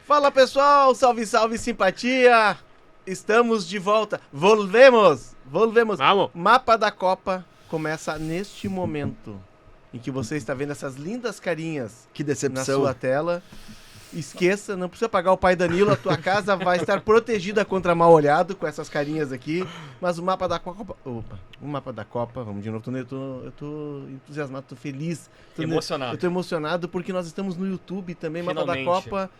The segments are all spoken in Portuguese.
Fala pessoal, salve, salve, simpatia! Estamos de volta, volvemos! Vamos! Mapa da Copa começa neste momento em que você está vendo essas lindas carinhas Que na decepção. sua tela. Esqueça, não precisa pagar o pai Danilo, a tua casa vai estar protegida contra mal olhado com essas carinhas aqui. Mas o mapa da Copa. Opa, o mapa da Copa, vamos de novo. Eu tô entusiasmado, tô feliz. Emocionado. Eu tô emocionado porque nós estamos no YouTube também, Mapa da Finalmente. Copa,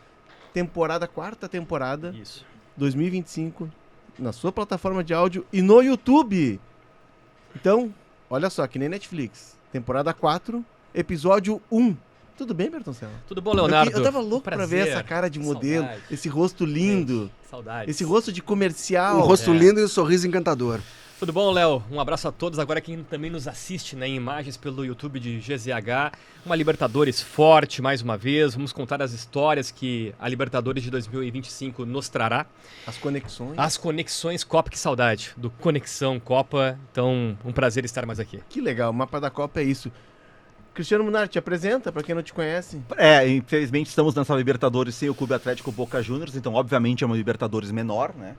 quarta temporada, Isso. 2025, na sua plataforma de áudio e no YouTube. Então, olha só, que nem Netflix. Temporada 4, episódio 1. Tudo bem, Bertoncelo? Tudo bom, Leonardo? Eu tava louco pra ver Prazer. essa cara de modelo, Saudade. esse rosto lindo, Saudades. esse rosto de comercial. Um rosto É. lindo e um sorriso encantador. Tudo bom, Léo? Um abraço a todos. Agora quem também nos assiste, né, em imagens pelo YouTube de GZH. Uma Libertadores forte, mais uma vez. Vamos contar as histórias que a Libertadores de 2025 nos trará. As conexões. As conexões Copa, que saudade. Do Conexão Copa. Então, um prazer estar mais aqui. Que legal, o mapa da Copa é isso. Cristiano Munari, te apresenta, pra quem não te conhece. Infelizmente estamos nessa Libertadores sem o Clube Atlético Boca Juniors, então obviamente é uma Libertadores menor, né?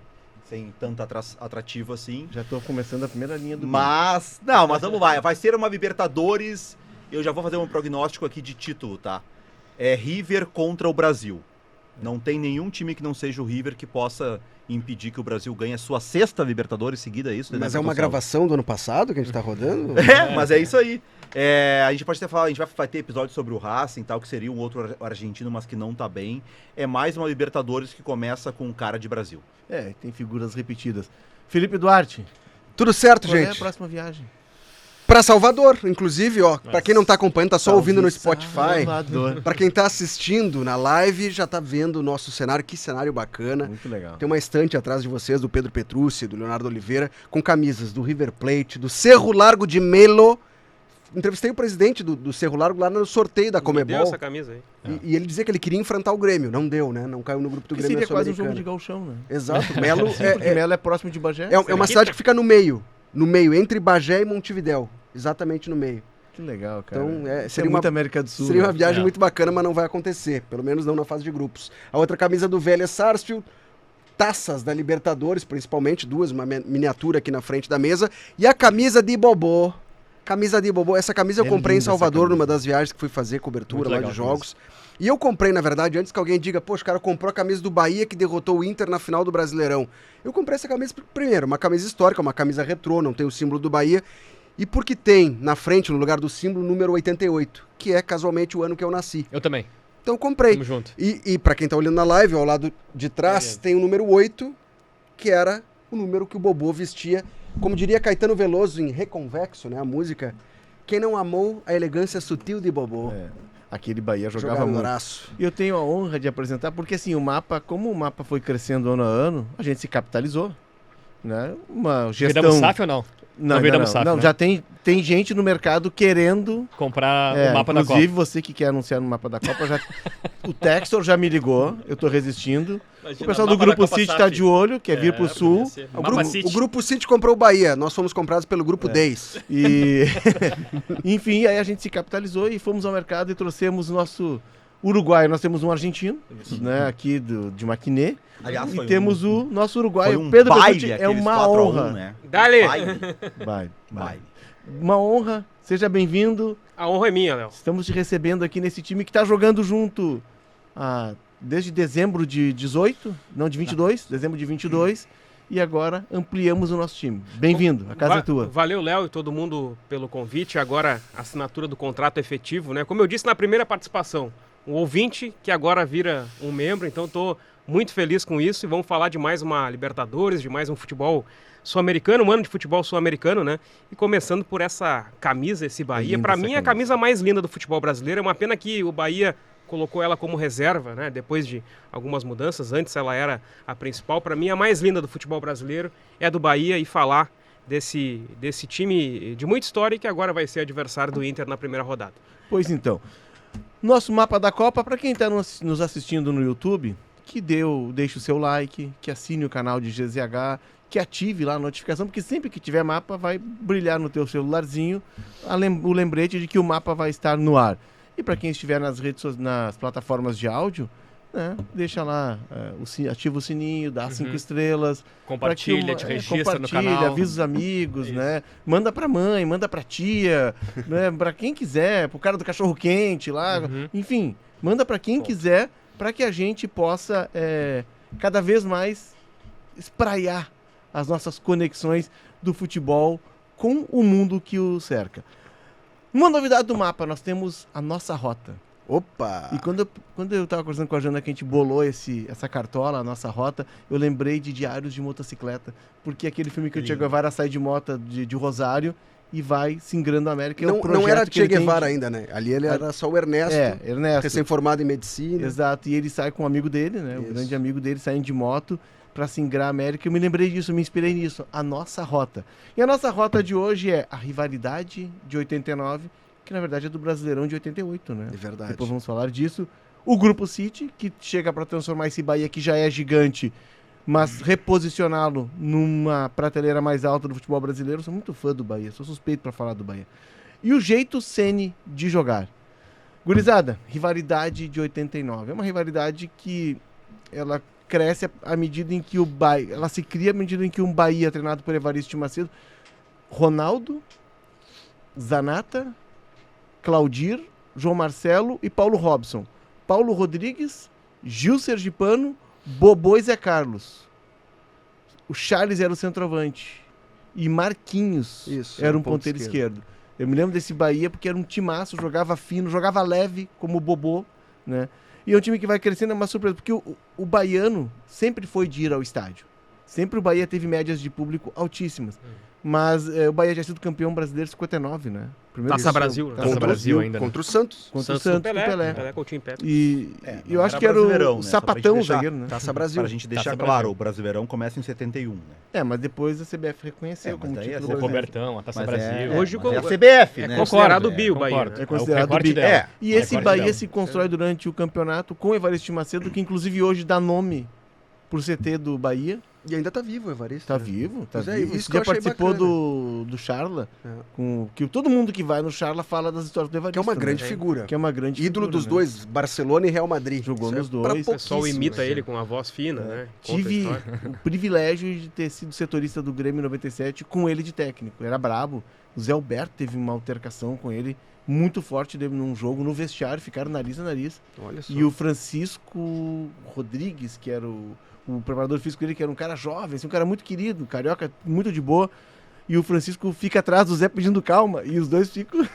Sem tanto atrativo assim. Já tô começando a primeira linha do Mas vamos lá, vai ser uma Libertadores, eu já vou fazer um prognóstico aqui de título, tá? É River contra o Brasil. Não tem nenhum time que não seja o River que possa impedir que o Brasil ganhe a sua sexta Libertadores seguida, é isso? Mas é uma gravação do ano passado que a gente tá rodando? É, mas é isso aí. A gente pode até falar, a gente vai ter episódio sobre o Racing e tal, que seria um outro argentino, mas que não tá bem. É mais uma Libertadores que começa com cara de Brasil. É, tem figuras repetidas. Felipe Duarte, Tudo certo, qual é a gente. próxima viagem? Pra Salvador, inclusive, ó. Pra quem não tá acompanhando, tá só ouvindo no Spotify. Salvador. Pra quem tá assistindo na live, já tá vendo o nosso cenário. Que cenário bacana. Muito legal. Tem uma estante atrás de vocês, do Pedro Petrucci, do Leonardo Oliveira, com camisas do River Plate, do Cerro Largo de Melo. Entrevistei o presidente do Cerro Largo lá no sorteio da Deu Comebol. essa camisa aí. E ele dizia que ele queria enfrentar o Grêmio. Não deu, né? Não caiu no grupo do Que Grêmio seria quase um jogo Sul-Americano. de gauchão, né? Exato. Melo Sim, porque Melo é próximo de Bagé. é uma cidade que fica no meio, entre Bagé e Montevidéu. Exatamente no meio. Que legal, cara. Então, Isso seria muito uma- América do Sul. Seria né? uma viagem É. muito bacana, mas não vai acontecer. Pelo menos não na fase de grupos. A outra camisa do Vélez Sarsfield, taças da Libertadores, principalmente, duas, uma miniatura aqui na frente da mesa. E a camisa de Bobô. Camisa de Bobô. Essa camisa eu É comprei em linda essa Salvador, camisa. numa das viagens que fui fazer cobertura Muito lá legal de a camisa. jogos. E eu comprei, na verdade, antes que alguém diga, poxa, o cara comprou a camisa do Bahia que derrotou o Inter na final do Brasileirão. Eu comprei essa camisa, primeiro, uma camisa histórica, uma camisa retrô, não tem o símbolo do Bahia. E porque tem na frente, no lugar do símbolo, o número 88, que é casualmente o ano que eu nasci. Eu também. Então eu comprei. Tamo junto. E para quem tá olhando na live, ao lado de trás, Beleza. tem o número 8, que era o número que o Bobô vestia. Como diria Caetano Veloso em Reconvexo, né? A música. Quem não amou a elegância sutil de Bobô. É, aquele Bahia jogava Jogava no muito. braço. E eu tenho a honra de apresentar, porque assim, o mapa, como o mapa foi crescendo ano a ano, a gente se capitalizou. Né? Uma gestão... Viramos SAF ou não? Não, Não viramos SAF, não, né? já tem gente no mercado querendo... Comprar o mapa da Copa. inclusive, você que quer anunciar no mapa da Copa, o Textor já me ligou, eu tô resistindo. Imagina, O pessoal do mapa da Grupo Copa City SAF. tá de olho, quer vir pro podia Sul. ser. O Mapa grupo, City. o grupo City comprou o Bahia. Nós fomos comprados pelo grupo 10. E, enfim, aí a gente se capitalizou e fomos ao mercado e trouxemos o nosso uruguaio. Nós temos um argentino, né, aqui de Maquiné. Aliás, E temos o nosso foi uruguaio, um Pedro baile, Petrucci. É aqueles uma 4 a 1, honra. né? Dale! Baile. Vai. Uma honra, seja bem-vindo. A honra é minha, Léo. Estamos te recebendo aqui nesse time que está jogando junto desde dezembro de 18, não de 22, dezembro de 22. E agora ampliamos o nosso time. Bem-vindo, a casa é tua. Valeu, Léo, e todo mundo pelo convite. Agora, a assinatura do contrato efetivo, né? Como eu disse na primeira participação, um ouvinte que agora vira um membro, então estou muito feliz com isso. E vamos falar de mais uma Libertadores, de mais um futebol sul-americano, um ano de futebol sul-americano, né? E começando por essa camisa, esse Bahia. linda Para essa mim, é a camisa mais linda do futebol brasileiro. É uma pena que o Bahia colocou ela como reserva, né? Depois de algumas mudanças. Antes ela era a principal. Para mim, a mais linda do futebol brasileiro é a do Bahia, e falar desse time de muita história e que agora vai ser adversário do Inter na primeira rodada. Pois então, nosso mapa da Copa, para quem está nos assistindo no YouTube, que deixe o seu like, que assine o canal de GZH, que ative lá a notificação, porque sempre que tiver mapa vai brilhar no teu celularzinho o lembrete de que o mapa vai estar no ar. E para quem estiver nas nas plataformas de áudio, né, deixa lá, ativa o sininho, dá 5 estrelas. Compartilha, te registra no canal. Avisa os amigos, né? Manda pra mãe, manda pra tia, né? Pra quem quiser, pro cara do cachorro quente lá. Enfim, manda pra quem quiser, para que a gente possa cada vez mais espraiar as nossas conexões do futebol com o mundo que o cerca. Uma novidade do mapa, nós temos a nossa rota. Opa! E quando eu tava conversando com a Jana que a gente bolou essa cartola, a nossa rota, eu lembrei de Diários de Motocicleta, porque aquele filme que o Che Guevara sai de moto de Rosário e vai singrando a América. Não era Che Guevara ainda, né? Ali ele era só o Ernesto, Ernesto. recém-formado em medicina. Exato, e ele sai com um amigo dele, né? O grande amigo dele, saindo de moto para singrar a América. Eu me lembrei disso, me inspirei nisso, a nossa rota. E a nossa rota de hoje é a rivalidade de 89, que na verdade é do Brasileirão de 88, né? É verdade. Depois vamos falar disso. O Grupo City, que chega para transformar esse Bahia que já é gigante, mas reposicioná-lo numa prateleira mais alta do futebol brasileiro. Eu sou muito fã do Bahia, sou suspeito para falar do Bahia. E o jeito Ceni de jogar. Gurizada, rivalidade de 89. É uma rivalidade que ela cresce à medida em que o Bahia... Ela se cria à medida em que um Bahia treinado por Evaristo Macedo, Ronaldo, Zanata, Claudir, João Marcelo e Paulo Robson. Paulo Rodrigues, Gil Sergipano, Bobô e Zé Carlos. O Charles era o centroavante. E Marquinhos era um ponteiro esquerdo. Eu me lembro desse Bahia porque era um timaço, jogava fino, jogava leve, como o Bobô, né? E é um time que vai crescendo, é uma surpresa, porque o baiano sempre foi de ir ao estádio. Sempre o Bahia teve médias de público altíssimas. Mas o Bahia já tinha sido campeão brasileiro em 59, né? Taça Brasil. Taça Brasil ainda. Contra o Santos. Contra o Santos, Pelé Coutinho Pepe. E eu acho que era o sapatão zagueiro, né? Taça Brasil. Pra gente deixar claro, o Brasileirão começa em 71, né? Mas depois a CBF reconheceu como título O brasileiro. Cobertão, a Taça Brasil. Hoje é a CBF, né? É considerado bi o Bahia. Concordo. Né? É considerado o recorte bi. dela. E esse recorte Bahia dela. se constrói durante o campeonato com o Evaristo Macedo, que inclusive hoje dá nome pro CT do Bahia. E ainda tá vivo o Evaristo. Tá né? vivo, tá Pois é, vivo. isso Esse que eu dia achei participou bacana. do Charla, É. que todo mundo que vai no Charla fala das histórias do Evaristo. Que é uma grande né? figura. Que é uma grande Ídolo figura, dos né? dois, Barcelona e Real Madrid. Jogou Isso nos é pra dois. O pessoal pouquíssimos. imita ele com a voz fina, né? Conta a Tive história. o privilégio de ter sido setorista do Grêmio em 97 com ele de técnico. Era brabo. O Zé Alberto teve uma altercação com ele muito forte num jogo, no vestiário, ficaram nariz a nariz. Olha só. E o Francisco Rodrigues, que era o preparador físico dele, que era um cara jovem, assim, um cara muito querido, carioca, muito de boa. E o Francisco fica atrás do Zé pedindo calma. E os dois ficam...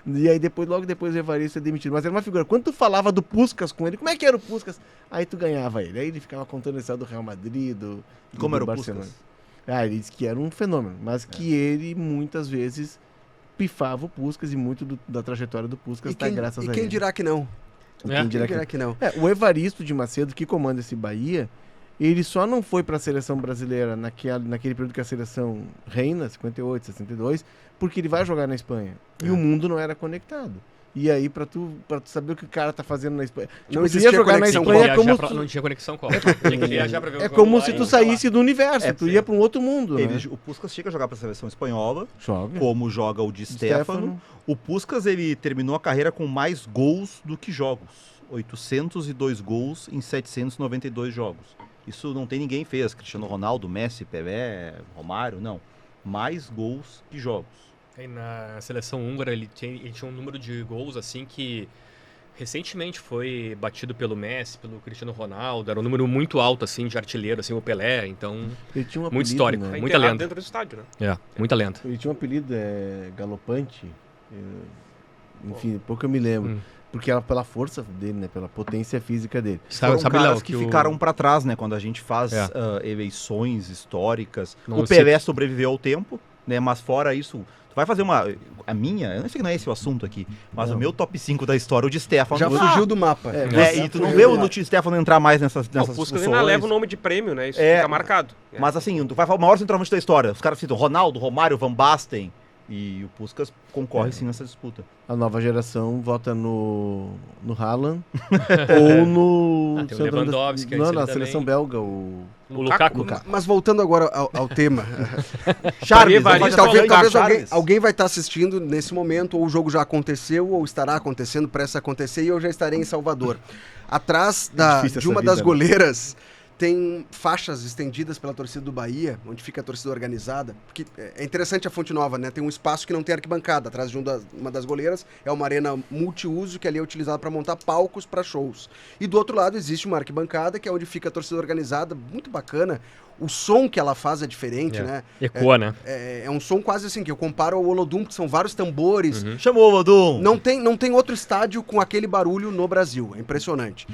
E aí logo depois o Evaristo é demitido. Mas era uma figura. Quando tu falava do Puskás com ele, como é que era o Puskás? Aí tu ganhava ele. Aí ele ficava contando a história do Real Madrid, Como era o Barcelona. Puskás? Ele disse que era um fenômeno. Mas que ele, muitas vezes, pifava o Puskás. E muito da trajetória do Puskás está graças a ele. quem dirá que não? Quem dirá que não? O Evaristo de Macedo, que comanda esse Bahia, ele só não foi para a seleção brasileira naquele período que a seleção reina, 58, 62, porque ele vai jogar na Espanha. E o mundo não era conectado. E aí, pra tu saber o que o cara tá fazendo na Espanha... Não tu existia ia jogar na conexão Espanha com- como... Não tinha conexão com Tinha que viajar pra ver o É jogo como lá se e tu falar. saísse do universo. Tu ia pra um outro mundo, né? O Puskás chega a jogar para a seleção espanhola, Joga. como joga o Di Stéfano. O Puskás, ele terminou a carreira com mais gols do que jogos. 802 gols em 792 jogos. Isso não tem ninguém fez. Cristiano Ronaldo, Messi, Pelé, Romário, não. Mais gols que jogos. Aí na seleção húngara ele tinha um número de gols assim que recentemente foi batido pelo Messi, pelo Cristiano Ronaldo. Era um número muito alto assim de artilheiro, assim o Pelé. Então Ele tinha um muito apelido, histórico, né? Tá muita enterrado lenda. dentro do estádio, né? Muita lenda. Ele tinha um apelido, galopante. Enfim, pouco eu me lembro. Porque era pela força dele, né? Pela potência física dele. Foram Sabe caras Léo, que o- ficaram para trás, né? Quando a gente faz eleições históricas. Não O Pelé sobreviveu ao tempo, né? Mas fora isso, tu vai fazer a minha, eu não sei que não é esse o assunto aqui, mas Não. o meu top 5 da história, o de Stefano. Já fugiu do mapa. E tu não vê o Di Stéfano entrar mais nessas O Puskás discussões. ainda leva o nome de prêmio, né? Isso É, fica marcado. Mas assim, tu vai falar o maior centroavante da história. Os caras citam Ronaldo, Romário, Van Basten, E o Puskás concorre sim nessa disputa. A nova geração vota no Haaland ou no... Tem o Lewandowski, Não, aí na também. seleção belga, o... O Lukaku. Mas voltando agora ao tema, Charles, Vai, pode talvez falar, talvez alguém vai estar assistindo nesse momento, ou o jogo já aconteceu, ou estará acontecendo, prestes a acontecer, e eu já estarei em Salvador. Atrás difícil de essa uma vida, das né? goleiras tem faixas estendidas pela torcida do Bahia, onde fica a torcida organizada. Porque é interessante a Fonte Nova, né? Tem um espaço que não tem arquibancada. Atrás de uma das goleiras é uma arena multiuso que ali é utilizada para montar palcos para shows. E do outro lado existe uma arquibancada que é onde fica a torcida organizada, muito bacana. O som que ela faz é diferente, né? Ecoa, né? É um som quase assim, que eu comparo ao Olodum, que são vários tambores. Chamou o Odum. Não tem outro estádio com aquele barulho no Brasil. É impressionante.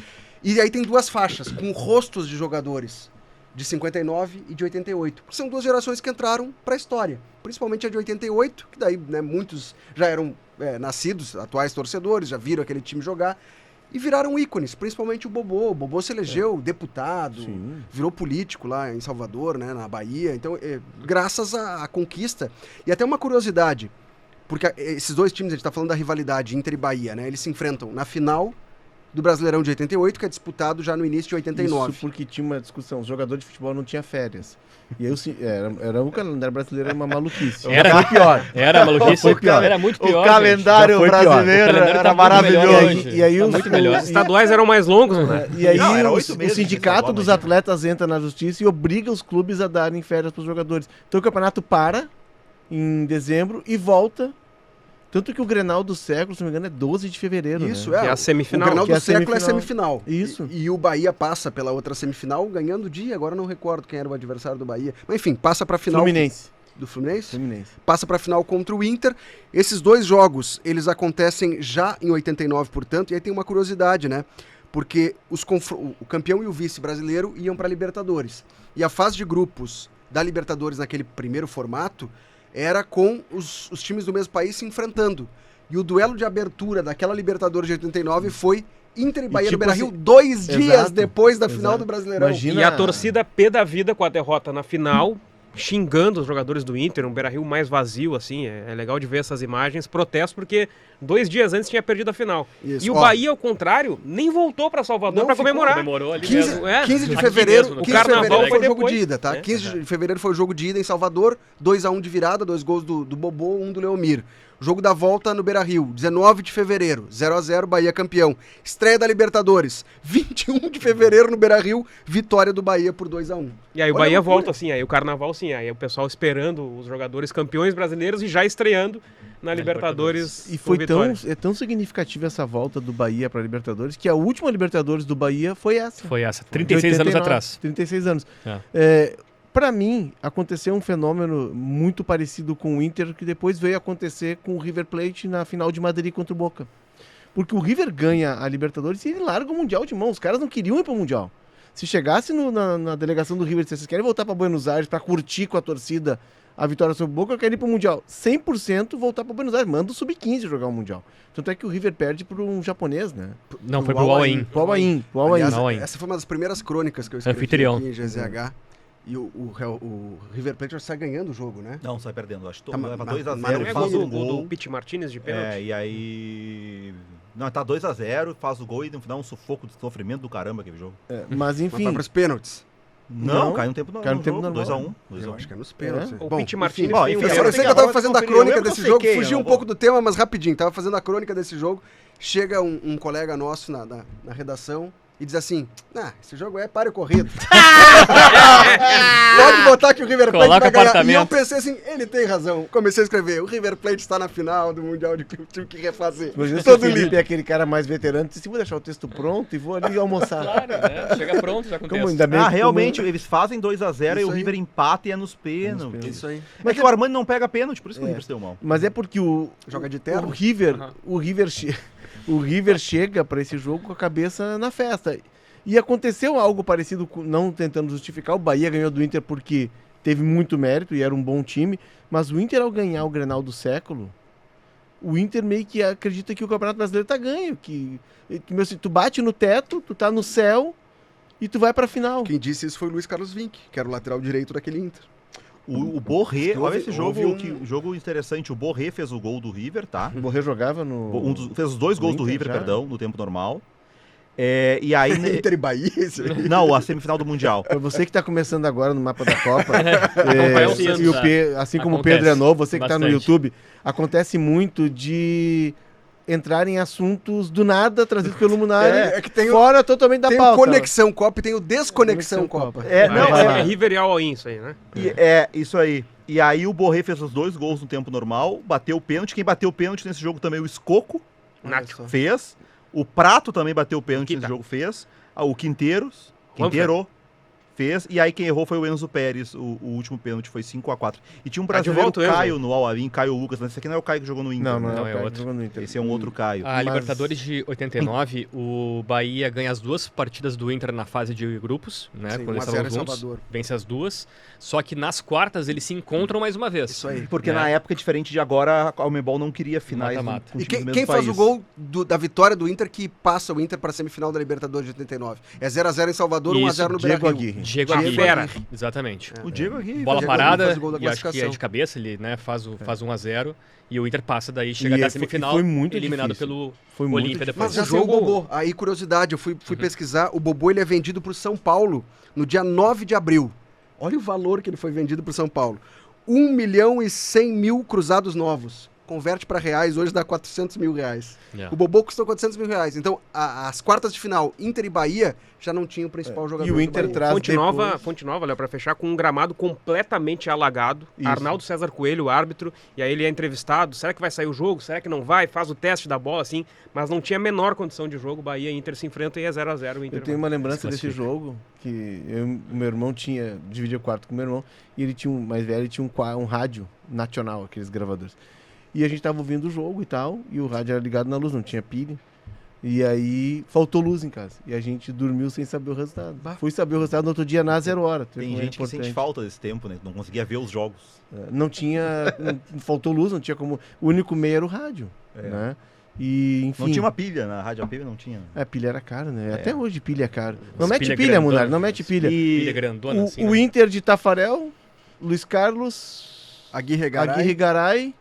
E aí tem duas faixas com rostos de jogadores de 59 e de 88. São duas gerações que entraram para a história. Principalmente a de 88, que daí né, muitos já eram nascidos, atuais torcedores, já viram aquele time jogar. E viraram ícones, principalmente o Bobô. O Bobô se elegeu deputado, Sim. virou político lá em Salvador, né, na Bahia. Então, graças à conquista. E até uma curiosidade, porque esses dois times, a gente está falando da rivalidade Inter e Bahia, né? Eles se enfrentam na final do Brasileirão de 88, que é disputado já no início de 89. Isso porque tinha uma discussão, os jogadores de futebol não tinham férias. E aí era o calendário brasileiro, era uma maluquice. Era Foi pior. Era maluquice? Foi pior. Era muito pior. O calendário Já foi pior. brasileiro O calendário era tá muito melhor maravilhoso. hoje. E aí Tá os- muito melhor. Os estaduais eram mais longos, né? E aí Não, era o 8 meses, sindicato essa dos bola, atletas entra na justiça e obriga os clubes a darem férias para os jogadores. Então o campeonato para em dezembro e volta. Tanto que o Grenal do século, se não me engano, é 12 de fevereiro. Isso, né? Que é a semifinal. O Grenal Que é do a século é semifinal. semifinal. Isso. E o Bahia passa pela outra semifinal, ganhando o dia. Agora eu não recordo quem era o adversário do Bahia. Mas enfim, passa pra final Fluminense. do Fluminense. Fluminense. Passa pra final contra o Inter. Esses dois jogos, eles acontecem já em 89, portanto. E aí tem uma curiosidade, né? Porque o campeão e o vice brasileiro iam pra Libertadores. E a fase de grupos da Libertadores naquele primeiro formato era com os times do mesmo país se enfrentando. E o duelo de abertura daquela Libertadores de 89 foi Inter e Bahia tipo no Beira-Rio assim, 2 dias exato, depois da final exato. do Brasileirão. Imagina- E a torcida pé da vida com a derrota na final, xingando os jogadores do Inter, um Beira-Rio mais vazio, assim, é legal de ver essas imagens, protesto, porque 2 dias antes tinha perdido a final. Isso, E o ó. Bahia, ao contrário, nem voltou pra Salvador Não pra ficou, comemorar. Comemorou ali 15, mesmo. É, 15 de aqui fevereiro, mesmo, no 15 de Carnaval fevereiro foi foi o jogo depois, de ida, tá? né? 15 de fevereiro foi o jogo de ida em Salvador, 2-1 de virada, 2 gols do Bobô, 1 do Leomir. Jogo da volta no Beira-Rio, 19 de fevereiro, 0-0, Bahia campeão. Estreia da Libertadores, 21 de fevereiro no Beira-Rio, vitória do Bahia por 2-1. E aí o Olha Bahia a loucura. volta, assim, aí o Carnaval, sim, aí o pessoal esperando os jogadores campeões brasileiros e já estreando na Libertadores. E com foi vitória. tão significativa essa volta do Bahia para a Libertadores que a última Libertadores do Bahia foi essa. Foi essa, De 36 anos 89, atrás. 36 anos. É. Para mim, aconteceu um fenômeno muito parecido com o Inter, que depois veio acontecer com o River Plate na final de Madrid contra o Boca. Porque o River ganha a Libertadores e ele larga o Mundial de mão. Os caras não queriam ir para o Mundial. Se chegasse na delegação do River e dissesse, vocês querem voltar para Buenos Aires para curtir com a torcida a vitória sobre o Boca, eu quero ir para o Mundial. 100% voltar para Buenos Aires. Manda o Sub-15 jogar o Mundial. Tanto é que o River perde para um japonês, né? Não, foi pro All-In. Pro All-In. Pro All-In. Aliás, All-In. essa foi uma das primeiras crônicas que eu escrevi Anfitrião. aqui em GZH. E o River Plate já sai ganhando o jogo, né? Não, sai perdendo. Acho que Tá, leva mas 2-0, não É faz gol um do gol. Pete Martinez de pênalti. É, e aí... Não, tá 2-0, faz o gol e no final um sufoco de sofrimento do caramba aquele jogo. Mas Vai enfim, para os pênaltis. Não, Não, cai no tempo cai no tempo normal. 2-1. Eu acho que é nos pênaltis. É? O Bom, Pete enfim, Martinez bom, tem um enfim, Eu agora sei tem que eu tava agora fazendo a conferir, crônica eu não desse sei jogo, quem, fugi eu um vou- pouco do tema, mas rapidinho. Tava fazendo a crônica desse jogo, chega um colega nosso na redação e diz assim, esse jogo é páreo corrido. Pode botar que o River Plate Coloca vai ganhar. E eu apartamento. pensei assim, ele tem razão. Comecei a escrever, o River Plate está na final do Mundial de Clube, tive que refazer. imagina se o Todo Felipe lindo. é aquele cara mais veterano, disse, vou deixar o texto pronto e vou ali almoçar. Claro, né? Chega pronto já com Como texto. ainda bem Ah, que realmente, como- eles fazem 2-0 e Isso o aí. River empata e é nos pênaltis. Isso aí. Mas que o Armani não pega pênalti, por isso que o É. River se deu mal. Mas é porque Joga de o terno. River, Aham. o River chega pra esse jogo com a cabeça na festa. E aconteceu algo parecido, não tentando justificar, o Bahia ganhou do Inter porque teve muito mérito e era um bom time, mas o Inter ao ganhar o Grenal do século, o Inter meio que acredita que o Campeonato Brasileiro tá ganho, que tu bate no teto, tu tá no céu e tu vai pra final. Quem disse isso foi o Luiz Carlos Vinck, que era o lateral direito daquele Inter. O Borré, Houve- olha esse jogo, houve jogo interessante. O Borré fez o gol do River, tá? O Borré jogava no... Fez os 2 gols do Inter River, já? perdão, no tempo normal. E aí... Inter e Bahia, esse aí. Não, a semifinal do Mundial. Pra você que tá começando agora no mapa da Copa, Acompanha o Santos, e o tá? assim como o Acontece Pedro é novo, você que tá no bastante. YouTube, acontece muito de entrar em assuntos do nada, trazidos pelo Munari, É que tem o- fora totalmente da Tem pauta. o Conexão Copa e tem o Desconexão Copa. Não, vai lá. É River e All-In isso aí, né? Isso aí. E aí o Borré fez os 2 gols no tempo normal, bateu o pênalti. Quem bateu o pênalti nesse jogo também, o Escoco, Nacho. fez. O Prato também bateu o pênalti Quita. nesse jogo, fez. O Quinteiros, Juanfer. Quinteiro, fez. E aí quem errou foi o Enzo Pérez, o último pênalti foi 5-4. E tinha um de brasileiro, volta o Enzo. Caio, no Al-Ain, Caio Lucas, mas esse aqui não é o Caio que jogou no Inter. Não, não, né? Não, é é o cara outro. que jogou no Inter. Esse é um outro Caio. A Mas- Libertadores de 89, o Bahia ganha as 2 partidas do Inter na fase de grupos, né? Sim, quando eles 1 a 0 estavam em juntos. Salvador. Vence as 2. Só que nas quartas eles se encontram mais uma vez. Isso aí. Porque né? na época, diferente de agora, a Conmebol não queria finais Mata-mata. com E times do quem mesmo faz o país. gol da vitória do Inter que passa o Inter para a semifinal da Libertadores de 89? É 0x0 em Salvador, Isso, 1x0 no Diego Beira-Rio. Aguirre. Diego Uma Aguirre. fera. Exatamente. O Diego aqui. Bola Diego parada, Aguirre faz o gol da e acho que é classificação. de cabeça, ele né, faz 1x0. E o Inter passa daí, chega E até a foi- semifinal, foi muito eliminado difícil. pelo Foi muito Olímpia difícil. depois. Mas já O saiu o jogo- Bobô. Aí, curiosidade, eu fui pesquisar. O Bobô ele é vendido para o São Paulo no dia 9 de abril. Olha o valor que ele foi vendido para o São Paulo. 1.100.000 cruzados novos. Converte para reais, hoje dá 400 mil reais. É. O Bobô custou 400 mil reais. Então, as quartas de final, Inter e Bahia, já não tinha o principal jogador E o do Inter Bahia. traz Fonte Nova, Léo, pra fechar, com um gramado completamente alagado. Isso. Arnaldo César Coelho, o árbitro, e aí ele é entrevistado. Será que vai sair o jogo? Será que não vai? Faz o teste da bola, assim. Mas não tinha a menor condição de jogo. Bahia e Inter se enfrentam e é 0x0 o Inter. Eu tenho uma lembrança desse classifica. jogo, que o meu irmão dividia o quarto com o meu irmão, e ele tinha mais velho, ele tinha um rádio nacional, aqueles gravadores. E a gente tava ouvindo o jogo e tal, e o rádio era ligado na luz, não tinha pilha. E aí faltou luz em casa. E a gente dormiu sem saber o resultado. Fui saber o resultado no outro dia na 0 hora. Tem gente que sente falta desse tempo, né? Não conseguia ver os jogos. Não tinha. Faltou luz, não tinha como. O único meio era o rádio. Né? E, enfim. Não tinha uma pilha na rádio, a pilha não tinha. A pilha era cara, né? É. Até hoje pilha é caro. Não As mete pilha pilha, grandona, Munari, não mete pilha. Pilha grandona, assim, O né? Inter de Tafarel, Luiz Carlos, Aguirre Garay. Aguirre Garay,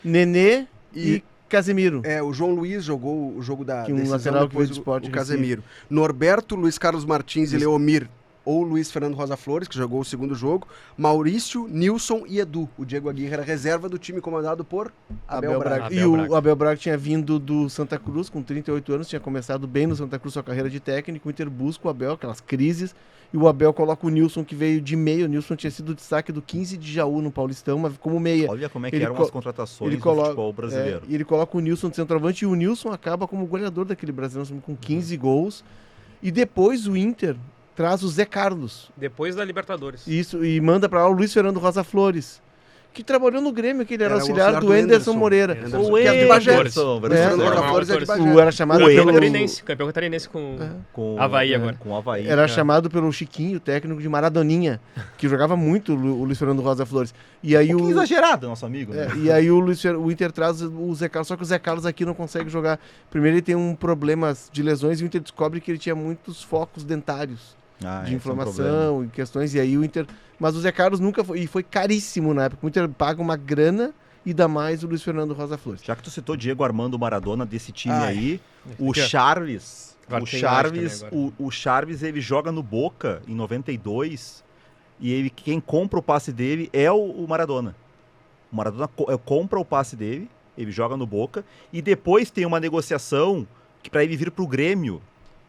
Nenê E- e Casemiro. O João Luiz jogou o jogo da Que um decisão, lateral que depois veio do Sport o Recife. Casemiro. Norberto, Luiz Carlos Martins e Leomir, ou Luiz Fernando Rosa Flores, que jogou o segundo jogo, Maurício, Nilson e Edu. O Diego Aguirre era reserva do time comandado por Abel Braga. Abel E o Braga. Abel Braga tinha vindo do Santa Cruz com 38 anos, tinha começado bem no Santa Cruz sua carreira de técnico. O Inter busca o Abel, aquelas crises, e o Abel coloca o Nilson, que veio de meio. O Nilson tinha sido destaque do 15 de Jaú no Paulistão, mas como meia. Olha como é que Ele eram co- as contratações ele do coloca- futebol brasileiro. E ele coloca o Nilson de centroavante, e o Nilson acaba como goleador daquele brasileiro com 15 gols. E depois o Inter traz o Zé Carlos. Depois da Libertadores. Isso, e manda pra lá o Luiz Fernando Rosa Flores, que trabalhou no Grêmio, que ele era Era o auxiliar auxiliar do do Anderson Anderson. Moreira. Anderson. Que é de Bagé. Anderson, Luiz Fernando É, Rosa normal, Flores é de autores. Bagé. O era chamado Campeão pelo... catarinense com... Com Havaí agora. Com o Havaí. Era chamado pelo Chiquinho, técnico de Maradoninha, que jogava muito o Luiz Fernando Rosa Flores. E aí Um pouquinho exagerado, nosso amigo. Né? E aí o Inter traz o Zé Carlos, só que o Zé Carlos aqui não consegue jogar. Primeiro ele tem um problema de lesões, e o Inter descobre que ele tinha muitos focos dentários Ah, de esse é um problema. inflamação e questões, e aí o Inter... Mas o Zé Carlos nunca foi, e foi caríssimo na época. O Inter paga uma grana e dá mais o Luiz Fernando Rosa Flores. Já que tu citou Diego Armando Maradona desse time Ai. aí, o Aqui, ó. Charles, Agora o tem Charles, imagem também o Charles ele joga no Boca em 92 e quem compra o passe dele é o Maradona. O Maradona compra o passe dele, ele joga no Boca e depois tem uma negociação que para ele vir pro Grêmio,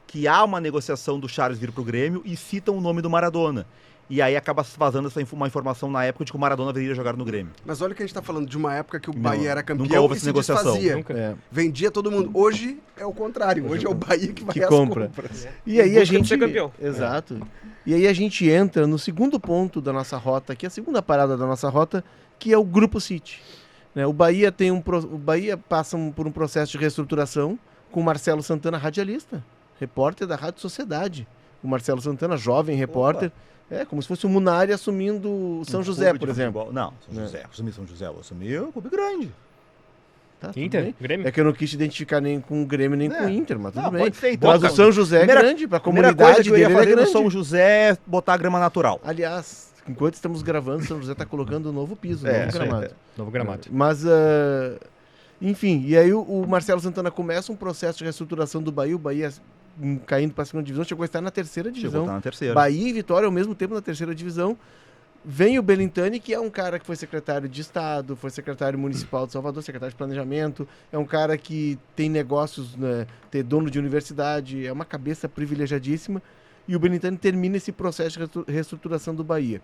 que há uma negociação do Charles vir pro Grêmio e citam o nome do Maradona. E aí acaba vazando uma informação na época de que o Maradona viria jogar no Grêmio. Mas olha que a gente tá falando de uma época que o Não, Bahia era nunca campeão houve e essa se negociação. desfazia. Nunca. É. Vendia todo mundo. Hoje é o contrário. Hoje é o Bahia que vai Que às compra. compras. E aí busca a de gente... ser campeão. Exato. E aí a gente entra no segundo ponto da nossa rota, que é a segunda parada da nossa rota, que é o Grupo City. Né, o Bahia passa por um processo de reestruturação com o Marcelo Santana, radialista, repórter da Rádio Sociedade. O Marcelo Santana, jovem repórter, como se fosse o Munari assumindo o São José, Clube por de exemplo. futebol. Não, São José. Assumi São José. Eu assumi um clube grande. Tá, tudo Inter, bem. Grêmio. É que eu não quis te identificar nem com o Grêmio, nem com o Inter, mas tudo Não, bem. pode ser, então, Mas o cara. São José é Primeira- grande, pra A primeira coisa comunidade que eu ia dele ele é fazer no grande. São José é botar a grama natural. Aliás, enquanto estamos gravando, São José está colocando um novo piso, novo gramado. Novo gramado. Mas, enfim, e aí o Marcelo Santana começa um processo de reestruturação do Bahia, o Bahia caindo para a segunda divisão, chegou a estar na terceira divisão. Chegou a estar na terceira. Bahia e Vitória ao mesmo tempo na terceira divisão. Vem o Belintani, que é um cara que foi secretário de Estado, foi secretário municipal de Salvador, secretário de Planejamento, é um cara que tem negócios, né, ter dono de universidade, é uma cabeça privilegiadíssima, e o Belintani termina esse processo de reestruturação do Bahia.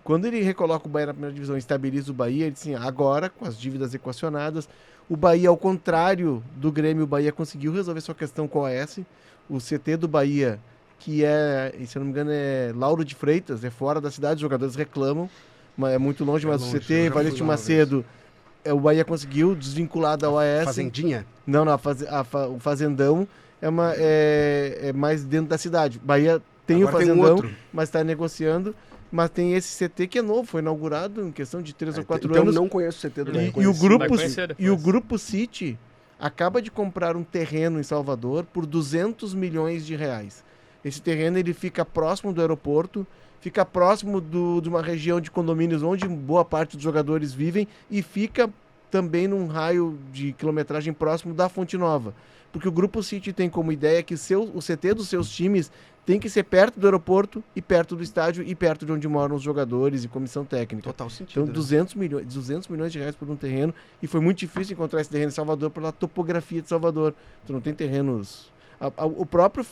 Quando ele recoloca o Bahia na primeira divisão e estabiliza o Bahia, ele diz assim, agora, com as dívidas equacionadas, o Bahia, ao contrário do Grêmio, o Bahia conseguiu resolver sua questão com a OAS, o CT do Bahia, que se eu não me engano é Lauro de Freitas, é fora da cidade, os jogadores reclamam, é muito longe, mas longe, o CT, Valente Macedo, o Bahia conseguiu desvincular da OAS. Fazendinha? Não, o Fazendão é mais dentro da cidade. Bahia tem Agora o tem um Fazendão, outro. mas está negociando, mas tem esse CT que é novo, foi inaugurado em questão de 3 ou 4 então anos. não conheço o CT do Bahia. E o Vai conhecer depois. o Grupo City acaba de comprar um terreno em Salvador por 200 milhões de reais. Esse terreno ele fica próximo do aeroporto, fica próximo de uma região de condomínios onde boa parte dos jogadores vivem e fica também num raio de quilometragem próximo da Fonte Nova. Porque o Grupo City tem como ideia que o CT dos seus times tem que ser perto do aeroporto e perto do estádio e perto de onde moram os jogadores e comissão técnica. Total sentido. Então, 200 milhões de reais por um terreno, e foi muito difícil encontrar esse terreno em Salvador pela topografia de Salvador. Tu não tem terrenos... O próprio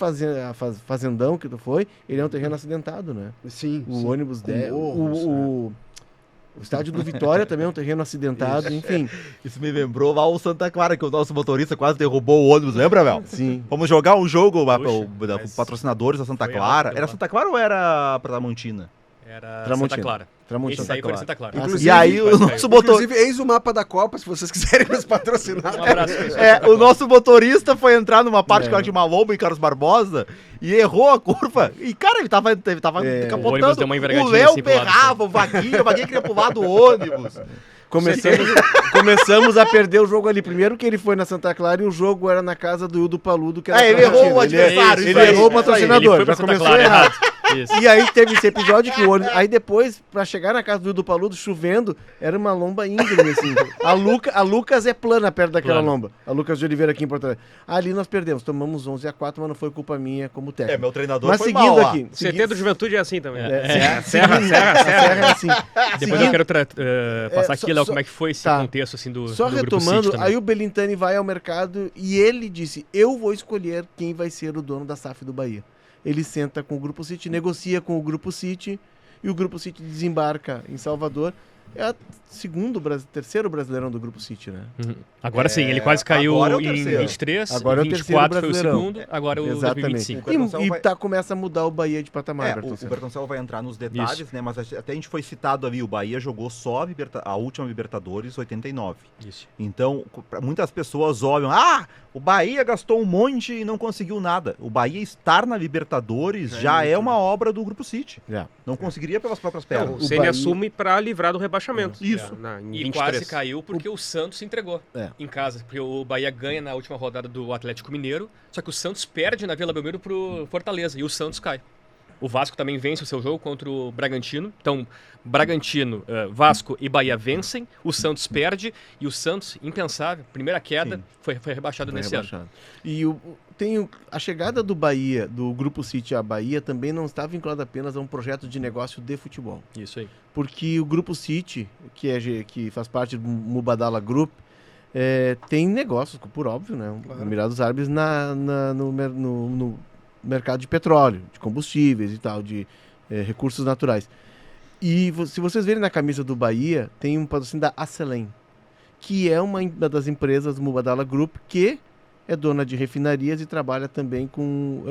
Fazendão que tu foi, ele é um terreno acidentado, né? Sim. O ônibus morros, o estádio do Vitória também é um terreno acidentado, enfim. Isso me lembrou lá o Santa Clara, que o nosso motorista quase derrubou o ônibus, lembra, Mel? Sim. Vamos jogar um jogo Puxa, com patrocinadores da Santa foi Clara. lá, Era Santa Clara ou era Tramontina? Era Tramontina. Santa Clara. Tramontina. Esse aí foi de Santa Clara. Inclusive, E aí o quase nosso caiu. motorista... Inclusive, eis o mapa da Copa, se vocês quiserem nos patrocinar. Um abraço, pessoal. O nosso motorista foi entrar numa parte que É. era de uma lomba em Carlos Barbosa e errou a curva. E, cara, ele tava É. capotando. O ônibus deu uma envergadinha O Léo assim pro lado, berrava, o Vaguinho queria pular do ônibus. Começamos a perder o jogo ali. Primeiro que ele foi na Santa Clara e o jogo era na casa do Hildo Paludo, que era Ele errou o adversário. Ele isso aí, errou o isso aí. patrocinador. Ele foi pra Já Santa começou Clara errado. Isso. E aí teve esse episódio que o ônibus... Aí depois, pra chegar na casa do Hildo Paludo, chovendo, era uma lomba íngreme, assim. A Lucas é plana perto daquela Plana. lomba. A Lucas de Oliveira aqui em Porto Alegre. Ali nós perdemos. Tomamos 11-4, mas não foi culpa minha como técnico. Meu treinador Mas foi seguindo mal lá. aqui. O CT do Juventude é assim também. É. Serra. A Serra é assim. Depois Seguindo- eu quero passar só- aqui, Léo, só- como é que foi esse tá. contexto assim do Só do Grupo retomando, City também. aí o Belintani vai ao mercado e ele disse, eu vou escolher quem vai ser o dono da SAF do Bahia. Ele senta com o Grupo City, negocia com o Grupo City e o Grupo City desembarca em Salvador. É o terceiro brasileirão do Grupo City, né? Uhum. Agora sim, ele quase caiu agora é o em terceiro. 23, Agora é o 24 foi o terceiro segundo, agora é o Exatamente. 2025. O Bertoncello vai- Começa a mudar o Bahia de patamar, O Bertoncello. Bertoncello vai entrar nos detalhes, né? Mas até a gente foi citado ali, o Bahia jogou só a última Libertadores 89. Isso. Então, muitas pessoas olham, o Bahia gastou um monte e não conseguiu nada. O Bahia estar na Libertadores já é uma obra do Grupo City. Já. Não conseguiria pelas próprias Não, pernas. o Ceni Bahia- assume para livrar do rebaixamento. Isso. Em E 23. quase caiu porque o Santos se entregou É. em casa. Porque o Bahia ganha na última rodada do Atlético Mineiro, só que o Santos perde na Vila Belmiro pro Fortaleza e o Santos cai. O Vasco também vence o seu jogo contra o Bragantino. Então, Bragantino, Vasco e Bahia vencem, o Santos perde e o Santos, impensável, primeira queda, Sim. foi rebaixado Foi nesse ano. rebaixado. E a chegada do Bahia, do Grupo City à Bahia, também não está vinculada apenas a um projeto de negócio de futebol. Isso aí. Porque o Grupo City, que faz parte do Mubadala Group, tem negócios, por óbvio, né? Claro. Emirados Árabes no mercado de petróleo, de combustíveis e tal, de recursos naturais. E se vocês verem na camisa do Bahia, tem um patrocínio da Acelen, que é uma das empresas do Mubadala Group, que é dona de refinarias e trabalha também com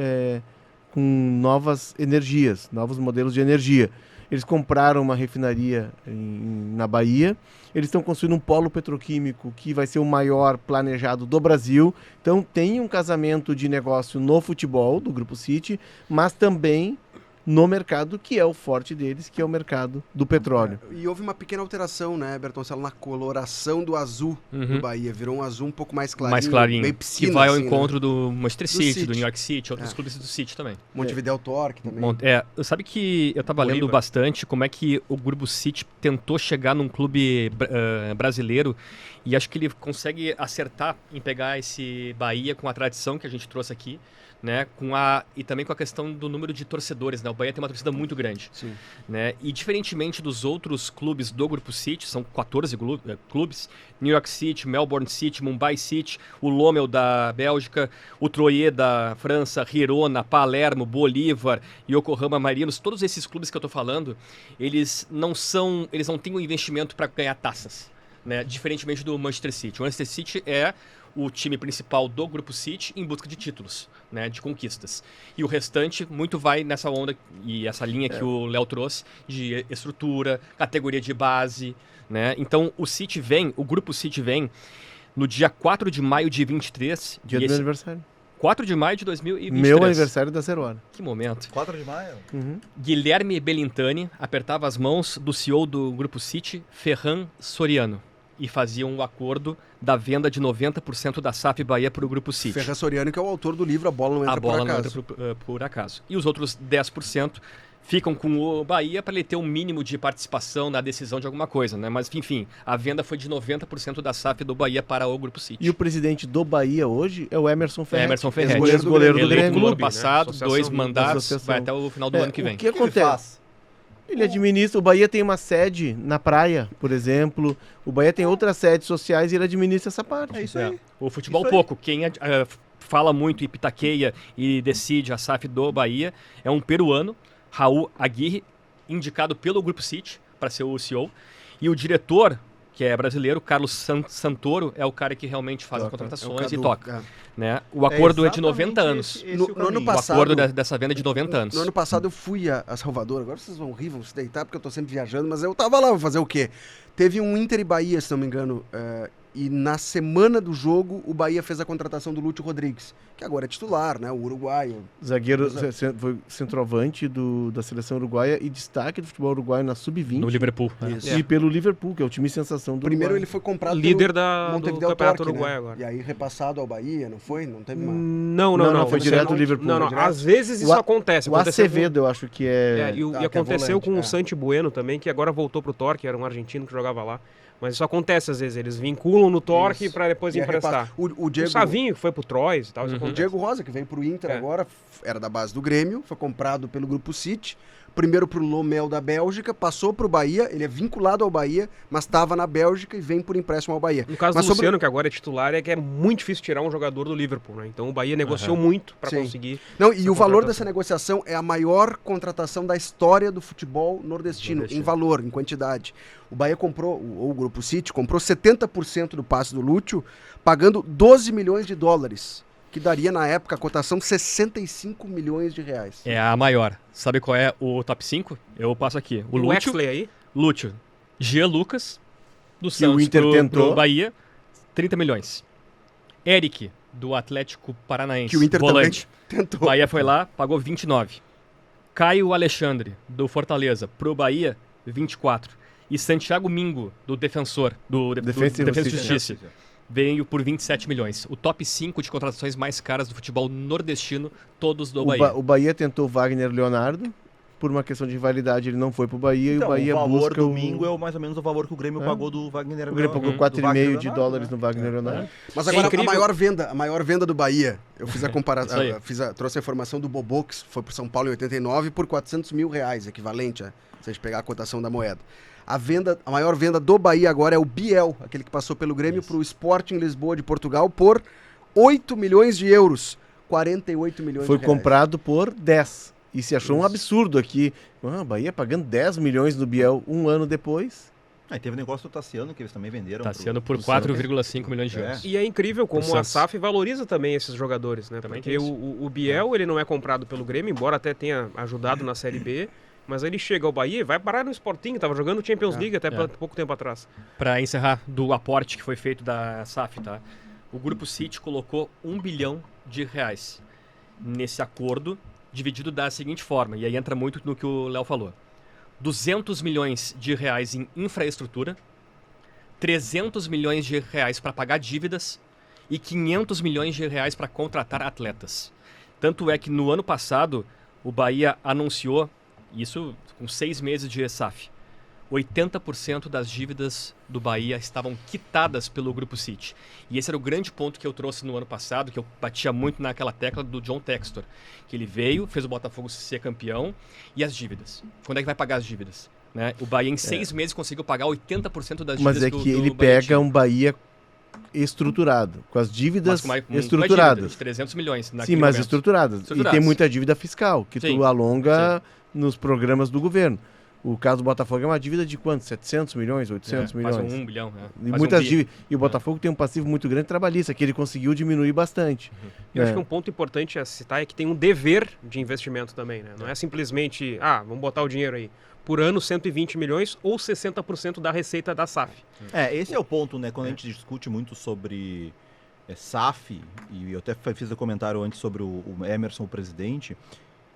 novas energias, novos modelos de energia. Eles compraram uma refinaria na Bahia, eles estão construindo um polo petroquímico que vai ser o maior planejado do Brasil. Então tem um casamento de negócio no futebol do Grupo City, mas também no mercado que é o forte deles, que é o mercado do petróleo. E houve uma pequena alteração, né, Bertoncello, na coloração do azul do Bahia. Virou um azul um pouco mais clarinho. Mais clarinho. Meio piscina, que vai ao assim, encontro do Manchester City, City. do New York City, outros clubes do City também. Montevideo Torque também. Sabe que eu tava lendo Bolívar. bastante como é que o Grupo City tentou chegar num clube brasileiro e acho que ele consegue acertar em pegar esse Bahia com a tradição que a gente trouxe aqui, né, e também com a questão do número de torcedores, né? O Bahia tem uma torcida muito grande, Sim. né? E diferentemente dos outros clubes do Grupo City, são 14 clubes, New York City, Melbourne City, Mumbai City, o Lommel da Bélgica, o Troyes da França, Girona, Palermo, Bolívar, Yokohama Marinos, todos esses clubes que eu tô falando, eles não têm um investimento para ganhar taças, né? Diferentemente do Manchester City. O Manchester City é o time principal do Grupo City em busca de títulos, né, de conquistas. E o restante muito vai nessa onda e essa linha que o Léo trouxe de estrutura, categoria de base, né? Então o Grupo City vem no dia 4 de maio de 23. Dia do meu aniversário. 4 de maio de 2023. Meu aniversário da 0 hora. Que momento. 4 de maio. Guilherme Belintani apertava as mãos do CEO do Grupo City, Ferran Soriano, e faziam um acordo da venda de 90% da SAF Bahia para o Grupo City. Ferran Soriano, que é o autor do livro A Bola Não Entra A bola Por não Acaso. entra por acaso. E os outros 10% ficam com o Bahia para ele ter um mínimo de participação na decisão de alguma coisa, né? Mas, enfim, a venda foi de 90% da SAF do Bahia para o Grupo City. E o presidente do Bahia hoje é o Emerson Ferretti. Emerson Ferretti. Ex-goleiro do Eleito Grêmio. no ano Clube, né? passado, Associação 2 da mandatos, associação. vai até o final do ano que vem. O que acontece? Ele administra, o Bahia tem uma sede na praia, por exemplo, o Bahia tem outras sedes sociais e ele administra essa parte. É isso aí. O futebol Isso aí. pouco. Quem fala muito e pitaqueia e decide a SAF do Bahia é um peruano, Raul Aguirre, indicado pelo Grupo City para ser o CEO. E o diretor, que é brasileiro, Carlos Santoro, é o cara que realmente faz as Toca. contratações É e o toca. Cadu, Né? O acordo é de exatamente 90 anos. esse No- o no caminho. ano passado- O acordo dessa venda é de 90 anos. No ano passado eu fui a Salvador, agora vocês vão rir, vão se deitar, porque eu tô sempre viajando, mas eu tava lá, vou fazer o quê? Teve um Inter e Bahia, se não me engano, e na semana do jogo o Bahia fez a contratação do Lúcio Rodrigues, que agora é titular, né, o uruguaio. Zagueiro, foi centroavante da seleção uruguaia e destaque do futebol uruguaio na Sub-20. No Liverpool. Isso. E pelo Liverpool, que é o time sensação do Primeiro Uruguai. ele foi comprado Líder pelo do Montevideo Campeonato Torque, Uruguaio né? agora. E aí repassado ao Bahia, não foi? Não teve uma... Não, foi direto do Liverpool. Não, Direto. às vezes isso O acontece. O Aconteceu Acevedo, eu acho que é... e que é aconteceu volante, com é. o Santi Bueno também, que agora voltou pro Torque, era um argentino que jogava lá. Mas isso acontece às vezes, eles vinculam no Torque Isso. para depois E é emprestar. o O Diego... Savinho que foi pro Troyes e tal, isso O acontece. Diego Rosa, que veio pro Inter É. agora, era da base do Grêmio, foi comprado pelo Grupo City, primeiro pro Lommel da Bélgica, passou pro Bahia, ele é vinculado ao Bahia, mas estava na Bélgica e vem por empréstimo ao Bahia. No caso Mas do Luciano, que agora é titular, é que é muito difícil tirar um jogador do Liverpool, né? Então o Bahia negociou muito para Sim. conseguir. Não, e essa o valor contratação. dessa negociação é a maior contratação da história do futebol nordestino, em valor, em quantidade. O Bahia comprou, ou o Grupo City, comprou 70% do passe do Lúcio, pagando 12 milhões de dólares, que daria na época a cotação 65 milhões de reais. É a maior. Sabe qual é o top 5? Eu passo aqui. O O Lúcio, Exley aí, Lúcio, Jean Lucas, do o Santos Inter tentou. pro Bahia, 30 milhões. Eric, do Atlético Paranaense, Que o Inter volante. também tentou. Bahia foi lá, pagou 29. Caio Alexandre, do Fortaleza, pro Bahia, 24. E Santiago Mingo, do Defensor, do Defensa e Defensa e Justiça. Justiça, veio por 27 milhões. O top 5 de contratações mais caras do futebol nordestino, todos do Bahia. O Bahia tentou Wagner Leonardo, por uma questão de rivalidade ele não foi pro Bahia Então, e o Bahia o valor busca do Mingo é mais ou menos o valor que o Grêmio É. pagou do Wagner O Grêmio pagou do 4,5 Wagner de Leonardo, dólares né? no Wagner Leonardo. Mas É agora incrível. a maior venda do Bahia, eu fiz a comparação, Isso aí. trouxe a informação do Bobô, que foi pro São Paulo em 89 por 400 mil reais, equivalente a, se a gente pegar a cotação da moeda. A maior venda do Bahia agora é o Biel, aquele que passou pelo Grêmio pro Sporting Lisboa de Portugal por 8 milhões de euros, 48 milhões Foi de reais. comprado por 10. E se achou um absurdo aqui. Ah, Bahia pagando 10 milhões no Biel um ano depois. Aí teve o negócio do Tassiano, que eles também venderam. Tá sendo por pro Santos. 4,5 milhões de euros. E é incrível como Pro a Santos. SAF valoriza também esses jogadores, né? Também Porque tem isso. o Biel, ele não é comprado pelo Grêmio, embora até tenha ajudado na Série B, mas ele chega ao Bahia e vai parar no Sporting, tava jogando Champions League até pouco tempo atrás. Para encerrar do aporte que foi feito da SAF, tá? O Grupo City colocou 1 bilhão de reais nesse acordo dividido da seguinte forma, e aí entra muito no que o Léo falou. 200 milhões de reais em infraestrutura, 300 milhões de reais para pagar dívidas e 500 milhões de reais para contratar atletas. Tanto é que no ano passado, o Bahia anunciou, isso com 6 meses de SAF, 80% das dívidas do Bahia estavam quitadas pelo Grupo City. E esse era o grande ponto que eu trouxe no ano passado, que eu batia muito naquela tecla do John Textor. Que ele veio, fez o Botafogo ser campeão, e as dívidas. Quando é que vai pagar as dívidas? Né? O Bahia em 6 meses conseguiu pagar 80% das dívidas Mas é que ele pega um Bahia estruturado, com as dívidas estruturadas. De 300 milhões. Sim, mas estruturadas. E tem muita dívida fiscal, que tu alonga nos programas do governo. O caso do Botafogo é uma dívida de quanto? 700 milhões, 800 milhões? Quase 1 bilhão. E muitas dívidas. E o Botafogo tem um passivo muito grande trabalhista, que ele conseguiu diminuir bastante. Eu acho que um ponto importante a citar é que tem um dever de investimento também, né? Não é simplesmente, vamos botar o dinheiro aí. Por ano, 120 milhões ou 60% da receita da SAF. Esse é o ponto, né? Quando a gente discute muito sobre SAF, e eu até fiz um comentário antes sobre o Emerson, o presidente,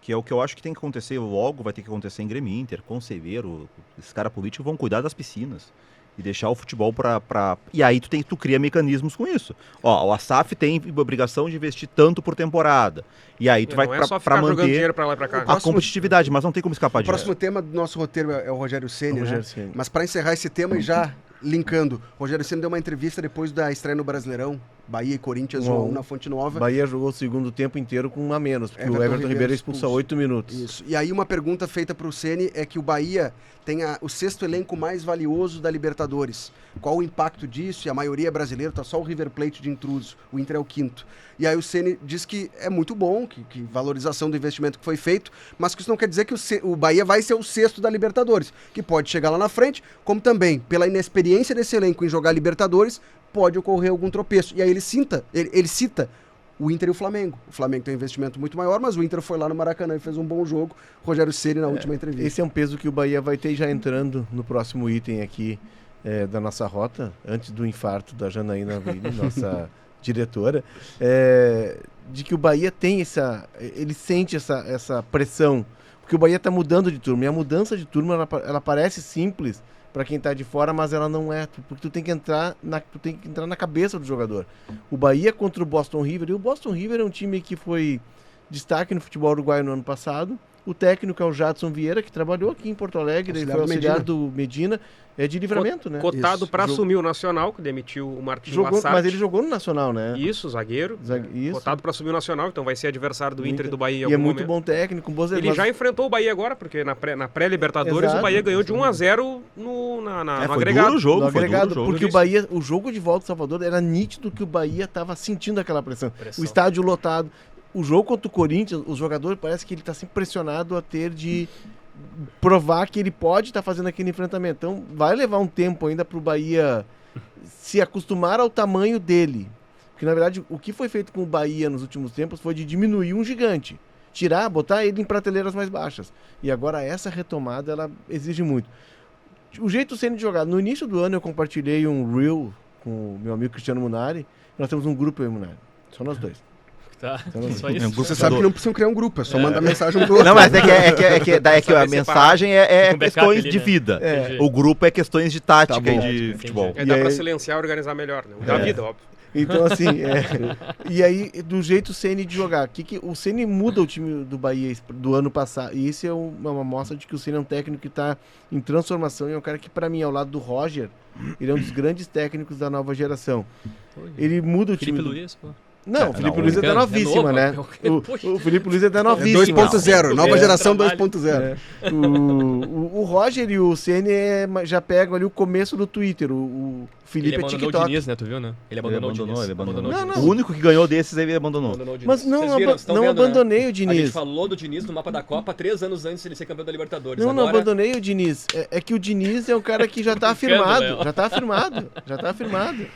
que é o que eu acho que tem que acontecer logo, vai ter que acontecer em Grêmio Inter, Conselheiro, esses caras políticos vão cuidar das piscinas e deixar o futebol pra... E aí tu cria mecanismos com isso. Ó, a SAF tem obrigação de investir tanto por temporada. E aí tu vai pra manter dinheiro pra lá e pra cá. a competitividade, mas não tem como escapar O disso. próximo tema do nosso roteiro é o Rogério Ceni, né? Mas para encerrar esse tema e já linkando, o Rogério Ceni deu uma entrevista depois da estreia no Brasileirão, Bahia e Corinthians 1-1 na Fonte Nova. Bahia jogou o segundo tempo inteiro com um a menos, porque o Everton Ribeiro expulsou 8 minutos. Isso. E aí uma pergunta feita para o Ceni é que o Bahia tem o 6º elenco mais valioso da Libertadores. Qual o impacto disso? E a maioria é brasileiro, tá só o River Plate de intruso, o Inter é o 5º. E aí o Ceni diz que é muito bom, que valorização do investimento que foi feito, mas que isso não quer dizer que o Bahia vai ser o 6º da Libertadores, que pode chegar lá na frente, como também, pela inexperiência desse elenco em jogar Libertadores, pode ocorrer algum tropeço. E aí ele cita o Inter e o Flamengo. O Flamengo tem um investimento muito maior, mas o Inter foi lá no Maracanã e fez um bom jogo. Rogério Ceni na última entrevista. Esse é um peso que o Bahia vai ter já entrando no próximo item aqui da nossa rota, antes do infarto da Janaína Ville, nossa diretora, de que o Bahia tem ele sente essa pressão, porque o Bahia está mudando de turma, e a mudança de turma ela parece simples para quem está de fora, mas ela não é, porque tu tem que entrar na cabeça do jogador. O Bahia contra o Boston River, e o Boston River é um time que foi destaque no futebol uruguaio no ano passado. O técnico é o Jadson Vieira, que trabalhou aqui em Porto Alegre, ele foi auxiliar do Medina, de Livramento, né? Cotado para assumir o Nacional, que demitiu o Martinho Lassarte. Mas ele jogou no Nacional, né? Isso, zagueiro. Isso. Cotado para assumir o Nacional, então vai ser adversário do Inter e do Bahia em algum E é muito momento. bom técnico, Ele já enfrentou o Bahia agora, porque na pré-Libertadores o Bahia ganhou de 1-0 no agregado. Duro o jogo, no agregado, duro o jogo. porque o Bahia, o jogo de volta em Salvador, era nítido que o Bahia estava sentindo aquela pressão. O estádio lotado. O jogo contra o Corinthians, os jogadores parece que ele está sempre pressionado a ter de provar que ele pode estar fazendo aquele enfrentamento. Então vai levar um tempo ainda para o Bahia se acostumar ao tamanho dele. Porque na verdade o que foi feito com o Bahia nos últimos tempos foi de diminuir um gigante. Botar ele em prateleiras mais baixas. E agora essa retomada ela exige muito. O jeito sendo de jogar. No início do ano eu compartilhei um reel com o meu amigo Cristiano Munari. Nós temos um grupo aí, Munari. Só nós dois. Tá, só isso. Você sabe que não precisam criar um grupo, é só mandar mensagem um pro outro. Não, mas a mensagem é Um backup questões ali, de né? vida. Entendi. O grupo é questões de tática Tá bom. e de futebol. Aí dá E pra aí- silenciar e organizar melhor, né? Da vida, óbvio. Então, assim, e aí, do jeito o Ceni de jogar, o Ceni muda o time do Bahia do ano passado, e isso é uma mostra de que o Ceni é um técnico que está em transformação, e é um cara que, para mim, ao lado do Roger, ele é um dos grandes técnicos da nova geração. Ele muda o time. Felipe do... Luiz, pô. Não, o Felipe Luiz é da brincando, novíssima, é novo, né? poxa. O Felipe Luiz é da É novíssima. 2.0, nova É, geração trabalho. 2.0. O Roger e o Ceni já pegam ali o começo do Twitter. O Felipe Ele é abandonou o TikTok. Diniz, né? Tu viu, né? Ele abandonou o Diniz. Ele abandonou. o Não, Diniz. não. O único que ganhou desses ele abandonou. Abandonou o Diniz. Mas não, Vocês viram, vocês tão não vendo, né? abandonei o A gente Diniz. falou do Diniz no mapa da Copa 3 anos antes de ele ser campeão da Libertadores. Não Agora, abandonei o Diniz. É que o Diniz é um cara que já tá brincando, afirmado. Léo. Já tá afirmado.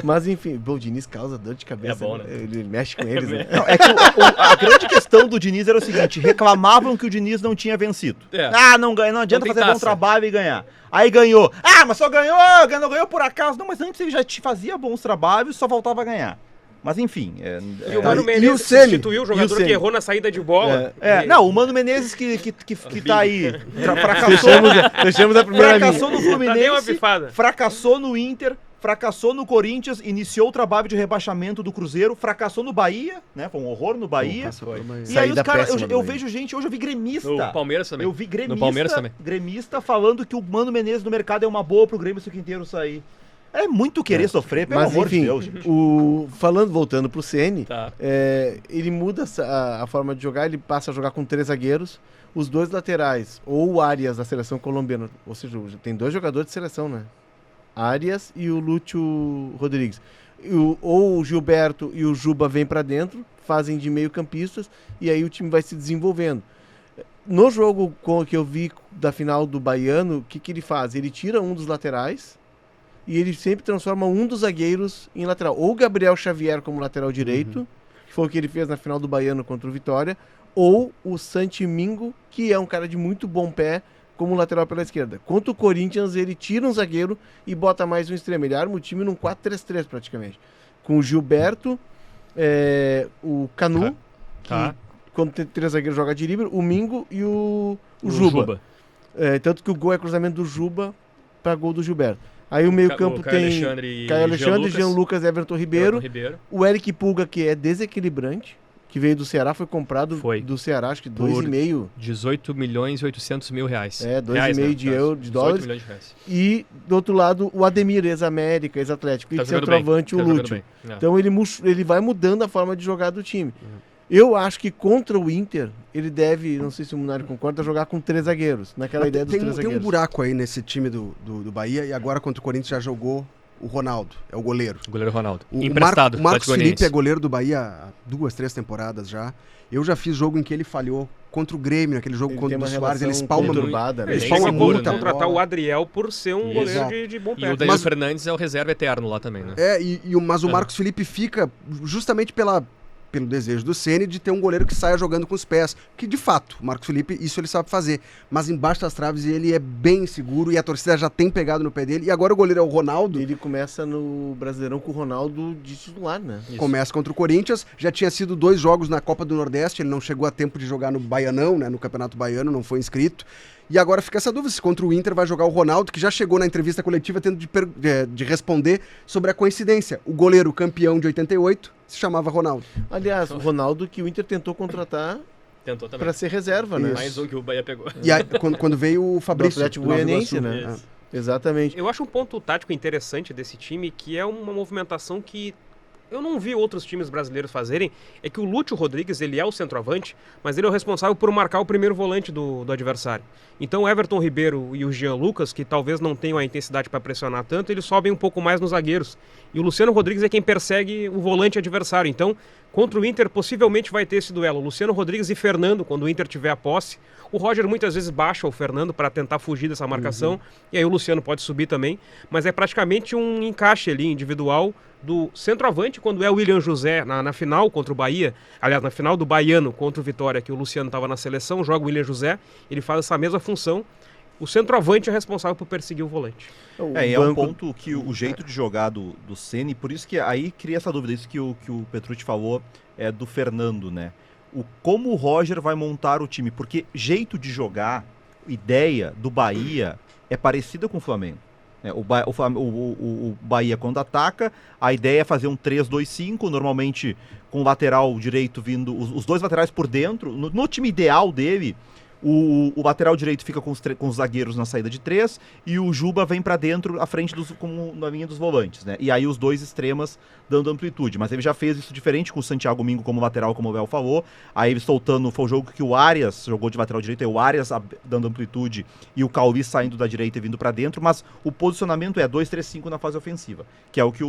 Mas enfim, o Diniz causa dor de cabeça. É bom, né? Ele mexe com eles, né? Não, é que a grande questão do Diniz era o seguinte: reclamavam que o Diniz não tinha vencido. É. Não ganha, não adianta Não tem fazer bom taça. trabalho e ganhar. Aí ganhou. Mas só ganhou por acaso. Não, mas antes ele já fazia bons trabalhos, só voltava a ganhar. Mas enfim. E o Mano E o Menezes Ceni? substituiu o jogador que errou na saída de bola. Não, o Mano Menezes que tá aí. Fechamos a primeira linha. Fracassou no Tá nem uma Fluminense, bifada. fracassou no Inter, fracassou no Corinthians, iniciou o trabalho de rebaixamento do Cruzeiro, fracassou no Bahia, né? Foi um horror no Bahia. E aí os Saída caras, péssima do eu Bahia. vejo gente, hoje eu vi gremista. No Palmeiras também. Eu vi gremista, No Palmeiras também. gremista falando que o Mano Menezes no mercado é uma boa pro Grêmio se o Quinteiro sair. É muito querer sofrer, pelo Mas amor enfim, de Deus, gente. voltando pro Ceni, Tá. ele muda a forma de jogar, ele passa a jogar com 3 zagueiros, os 2 laterais, ou o Arias da seleção colombiana, ou seja, tem 2 jogadores de seleção, né? Arias e o Lúcio Rodrigues. Ou o Gilberto e o Juba vêm pra dentro, fazem de meio campistas, e aí o time vai se desenvolvendo. No jogo que eu vi da final do Baiano, o que ele faz? Ele tira um dos laterais, e ele sempre transforma um dos zagueiros em lateral. Ou o Gabriel Xavier como lateral direito, que foi o que ele fez na final do Baiano contra o Vitória, ou o Santimingo, que é um cara de muito bom pé, como lateral pela esquerda. Contra o Corinthians, ele tira um zagueiro e bota mais um extremo. Ele arma o time num 4-3-3 praticamente. Com o Gilberto, o Canu, Tá. que quando tem 3 zagueiros joga de líbero, o Mingo e o Juba. Tanto que o gol é cruzamento do Juba para gol do Gilberto. Aí o meio-campo Caio tem Alexandre e Caio Alexandre, Jean Lucas, Everton Ribeiro. O Eric Pulga, que é desequilibrante, que veio do Ceará, foi comprado do Ceará, acho que 2,5. 18 milhões e 800 mil reais. 2,5 de dólares. 18 milhões de reais. E, do outro lado, o Ademir, ex-América, ex-Atlético. E de centroavante, o Lúcio. Então ele vai mudando a forma de jogar do time. Eu acho que contra o Inter, ele deve, não sei se o Munari concorda, jogar com 3 zagueiros. Naquela ideia dos 3 Tem zagueiros. um buraco aí nesse time do Bahia, e agora contra o Corinthians já jogou o Ronaldo, é o goleiro. O goleiro Ronaldo. O Emprestado. O Marcos Atlético Felipe Goianiense. é goleiro do Bahia há 2, 3 temporadas já. Eu já fiz jogo em que ele falhou contra o Grêmio, naquele jogo Ele contra tem o uma Soares, ele relação espalma conturbada, né? eles Ele falam chegou muito, a né? contratar o Adriel por ser um Isso. goleiro de bom E pé. o Danilo Fernandes é o reserva eterno lá também, né? Mas o Marcos Felipe fica justamente pelo desejo do Ceni de ter um goleiro que saia jogando com os pés. Que, de fato, o Marcos Felipe, isso ele sabe fazer. Mas embaixo das traves ele é bem seguro e a torcida já tem pegado no pé dele. E agora o goleiro é o Ronaldo. Ele começa no Brasileirão com o Ronaldo de titular, né? Isso. Começa contra o Corinthians. Já tinha sido 2 jogos na Copa do Nordeste. Ele não chegou a tempo de jogar no Baianão, né, no Campeonato Baiano, não foi inscrito. E agora fica essa dúvida se contra o Inter vai jogar o Ronaldo, que já chegou na entrevista coletiva tendo de responder sobre a coincidência. O goleiro campeão de 88 se chamava Ronaldo. Aliás, o Ronaldo que o Inter tentou contratar Tentou também. para ser reserva, né? Mais um que o Bahia pegou. E aí, quando veio o Fabrício. Do Atlético do Nova Goianiense, Iguaçu. né? Isso. Exatamente. Eu acho um ponto tático interessante desse time, que é uma movimentação que eu não vi outros times brasileiros fazerem, é que o Lúcio Rodrigues, ele é o centroavante, mas ele é o responsável por marcar o primeiro volante do adversário. Então o Everton Ribeiro e o Jean Lucas, que talvez não tenham a intensidade para pressionar tanto, eles sobem um pouco mais nos zagueiros. E o Luciano Rodrigues é quem persegue o volante adversário. Então, contra o Inter, possivelmente vai ter esse duelo. Luciano Rodrigues e Fernando, quando o Inter tiver a posse. O Roger muitas vezes baixa o Fernando para tentar fugir dessa marcação, e aí o Luciano pode subir também, mas é praticamente um encaixe ali individual do centroavante, quando é o William José na final contra o Bahia, aliás, na final do Baiano contra o Vitória, que o Luciano estava na seleção, joga o William José, ele faz essa mesma função. O centroavante é responsável por perseguir o volante. É um ponto que o jeito de jogar do Ceni, por isso que aí cria essa dúvida, isso que o Petrucci falou é do Fernando, né? Como o Roger vai montar o time, porque jeito de jogar, ideia do Bahia é parecida com o Flamengo. O Bahia, quando ataca, a ideia é fazer um 3-2-5, normalmente com o lateral direito vindo, os 2 laterais por dentro. No time ideal dele, o lateral direito fica com os zagueiros na saída de 3 e o Juba vem pra dentro, à frente na linha dos volantes, né? E aí os 2 extremas dando amplitude. Mas ele já fez isso diferente com o Santiago Mingo como lateral, como o Léo falou. Aí ele soltando, foi o jogo que o Arias jogou de lateral direito, o Arias dando amplitude e o Cauli saindo da direita e vindo pra dentro. Mas o posicionamento é 2-3-5 na fase ofensiva, que é o que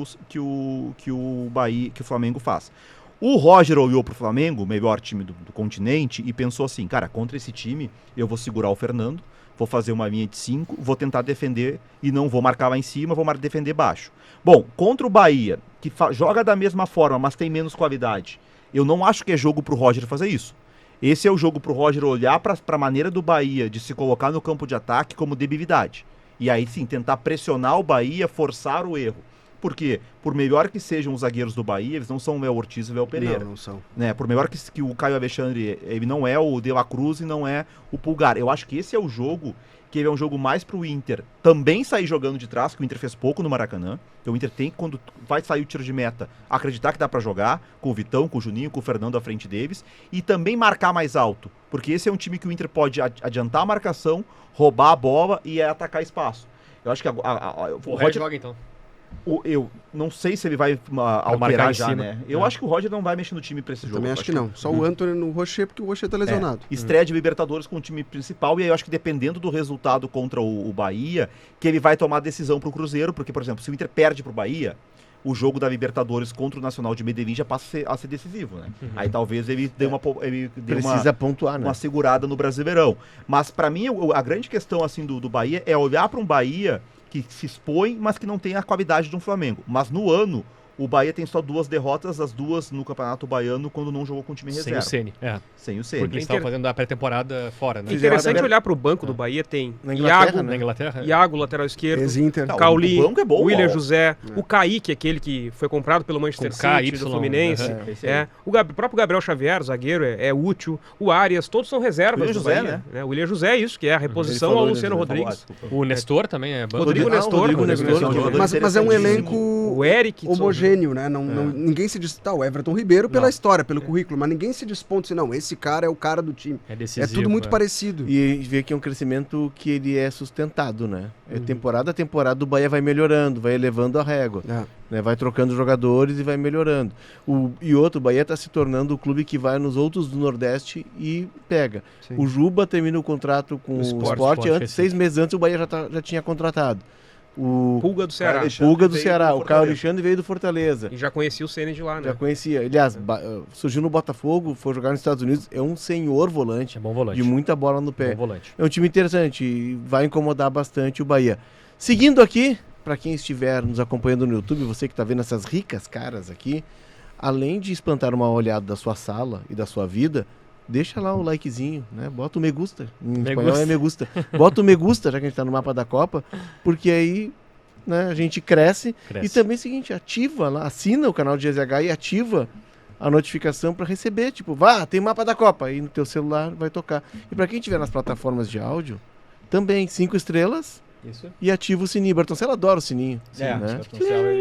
o Flamengo faz. O Roger olhou pro Flamengo, o melhor time do continente, e pensou assim, cara, contra esse time eu vou segurar o Fernando, vou fazer uma linha de 5, vou tentar defender e não vou marcar lá em cima, vou defender baixo. Bom, contra o Bahia, que joga da mesma forma, mas tem menos qualidade, eu não acho que é jogo pro Roger fazer isso. Esse é o jogo pro Roger olhar pra maneira do Bahia de se colocar no campo de ataque como debilidade. E aí sim, tentar pressionar o Bahia, forçar o erro. porque por melhor que sejam os zagueiros do Bahia, eles não são o Léo Ortiz e o Léo Pereira. Não são. Né? Por melhor que o Caio Alexandre, ele não é o De La Cruz e não é o Pulgar. Eu acho que esse é o jogo que ele é um jogo mais pro Inter também sair jogando de trás, que o Inter fez pouco no Maracanã. Então o Inter tem, quando vai sair o tiro de meta, acreditar que dá pra jogar com o Vitão, com o Juninho, com o Fernando à frente deles, e também marcar mais alto, porque esse é um time que o Inter pode adiantar a marcação, roubar a bola e atacar espaço. Eu acho que O o Roger joga então. eu não sei se ele vai marcar alterar em já, cima. né? Eu acho que o Roger não vai mexer no time pra esse jogo. Também Eu acho que não. Só o Antony no Rocher, porque o Rocher tá lesionado. Estreia de Libertadores com o time principal, e aí eu acho que dependendo do resultado contra o Bahia, que ele vai tomar decisão pro Cruzeiro, porque, por exemplo, se o Inter perde pro Bahia, o jogo da Libertadores contra o Nacional de Medellín já passa a ser decisivo, né? Aí talvez ele dê Precisa pontuar, né? uma segurada no Brasileirão. Mas pra mim, a grande questão assim do Bahia é olhar para um Bahia que se expõe, mas que não tem a qualidade de um Flamengo. Mas no ano, o Bahia tem só 2 derrotas, as 2 no Campeonato Baiano, quando não jogou com o time Sem reserva. o Ceni. Sem o Ceni. Porque eles estavam fazendo a pré-temporada fora, né? Interessante Fizeram- olhar para o banco do Bahia, tem Na Inglaterra, Iago, né? Na Inglaterra. Iago, lateral esquerdo, Ex-Inter. Não, Cauli, o banco é bom, William ó. José, o Kaique, aquele que foi comprado pelo Manchester Com City, KY, do Fluminense. uhum. O próprio Gabriel Xavier, o zagueiro, é útil. O Arias, todos são reservas William do José, Bahia. O William José, isso, que é a reposição Ele falou, ao Luciano ele Rodrigues. O Nestor também é banco. Rodrigo Nestor. Rodrigo Nestor, Nestor, que é um jogador Mas é um interessantíssimo. elenco O Eric. homogêneo, né? Ninguém se diz. Tá, o Everton Ribeiro pela história, pelo currículo, mas ninguém se desponta assim, não, esse cara é o cara do time. É É decisivo. tudo muito parecido. E vê que é um crescimento que ele é sustentado, né? Temporada a temporada o Bahia vai melhorando, vai elevando a régua. É. Né? Vai trocando jogadores e vai melhorando. O Bahia está se tornando o clube que vai nos outros do Nordeste e pega. Sim. O Juba termina o contrato com o Sport, Sport, Sport, antes, 6 meses antes o Bahia já tinha contratado. O Pulga do Ceará. Alexandre Pulga do veio Ceará, do o Caio Fortaleza. Alexandre veio do Fortaleza. E já conhecia o Ceni de lá, né? Já conhecia. Aliás, surgiu no Botafogo, foi jogar nos Estados Unidos. É um senhor volante, É bom volante. de muita bola no pé. Bom volante. É um time interessante e vai incomodar bastante o Bahia. Seguindo aqui, para quem estiver nos acompanhando no YouTube, você que está vendo essas ricas caras aqui, além de espantar uma olhada da sua sala e da sua vida, deixa lá o likezinho, né? Bota o me gusta. Em espanhol é me gusta. Bota o me gusta, já que a gente está no mapa da Copa, porque aí, né, a gente cresce. E também é o seguinte, ativa lá, assina o canal de GZH e ativa a notificação para receber, tipo, tem mapa da Copa, aí no teu celular vai tocar. E para quem estiver nas plataformas de áudio, também 5 estrelas Isso. e ativa o sininho. Bertoncello adora o sininho. É, né?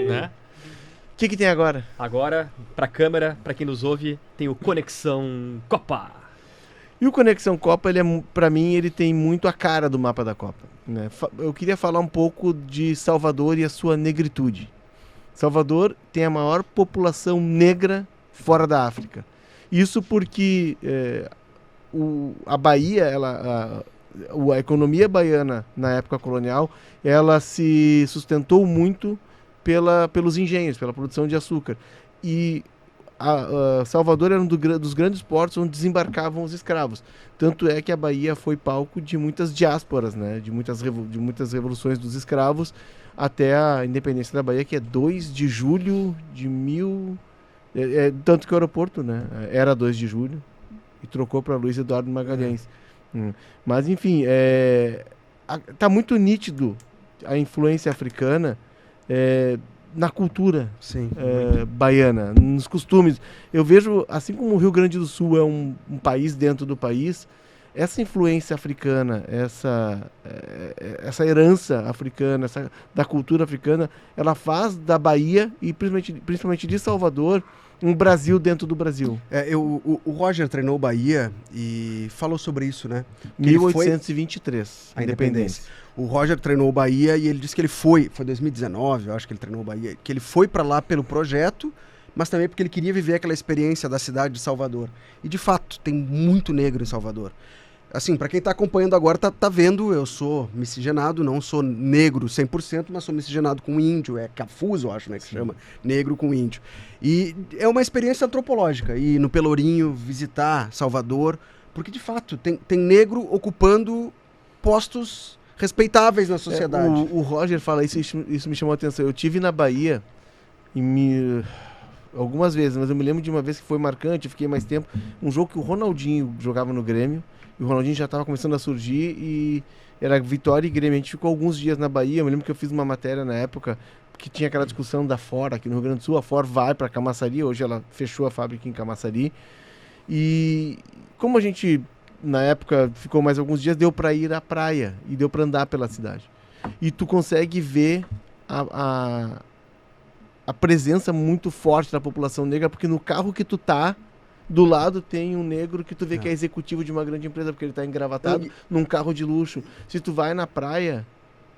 né? O que tem agora? Agora, pra câmera, pra quem nos ouve, tem o Conexão Copa. E o Conexão Copa, para mim, ele tem muito a cara do mapa da Copa. Né? Eu queria falar um pouco de Salvador e a sua negritude. Salvador tem a maior população negra fora da África. Isso porque a Bahia, a economia baiana na época colonial, ela se sustentou muito pelos engenhos, pela produção de açúcar. E Salvador era um dos grandes portos onde desembarcavam os escravos. Tanto é que a Bahia foi palco de muitas diásporas, né? de muitas revoluções dos escravos, até a independência da Bahia, que é 2 de julho de 1000... tanto que o aeroporto, né, era 2 de julho e trocou para Luiz Eduardo Magalhães. Mas, enfim, tá muito nítido a influência africana na cultura baiana, nos costumes. Eu vejo, assim como o Rio Grande do Sul é um país dentro do país, essa influência africana, essa herança africana, da cultura africana, ela faz da Bahia e principalmente de Salvador um Brasil dentro do Brasil. O Roger treinou o Bahia e falou sobre isso, né? Que ele 1823, a independência. O Roger treinou o Bahia e ele disse que ele foi 2019, eu acho que ele treinou o Bahia, que ele foi para lá pelo projeto, mas também porque ele queria viver aquela experiência da cidade de Salvador. E de fato, tem muito negro em Salvador. Assim, para quem tá acompanhando agora, tá vendo, eu sou miscigenado, não sou negro 100%, mas sou miscigenado com índio, cafuso, eu acho, né, que chama, negro com índio. E é uma experiência antropológica, ir no Pelourinho, visitar Salvador, porque de fato, tem negro ocupando postos respeitáveis na sociedade. O Roger fala isso me chamou a atenção. Eu tive na Bahia algumas vezes, mas eu me lembro de uma vez que foi marcante, eu fiquei mais tempo, um jogo que o Ronaldinho jogava no Grêmio, e o Ronaldinho já estava começando a surgir e era Vitória e Grêmio. A gente ficou alguns dias na Bahia, eu me lembro que eu fiz uma matéria na época que tinha aquela discussão da Ford aqui no Rio Grande do Sul. A Ford vai para Camaçari, hoje ela fechou a fábrica em Camaçari. E como a gente, na época, ficou mais alguns dias, deu para ir à praia e deu para andar pela cidade. E tu consegue ver a presença muito forte da população negra, porque no carro que tu tá, do lado tem um negro que tu vê que é executivo de uma grande empresa, porque ele tá engravatado num carro de luxo. Se tu vai na praia,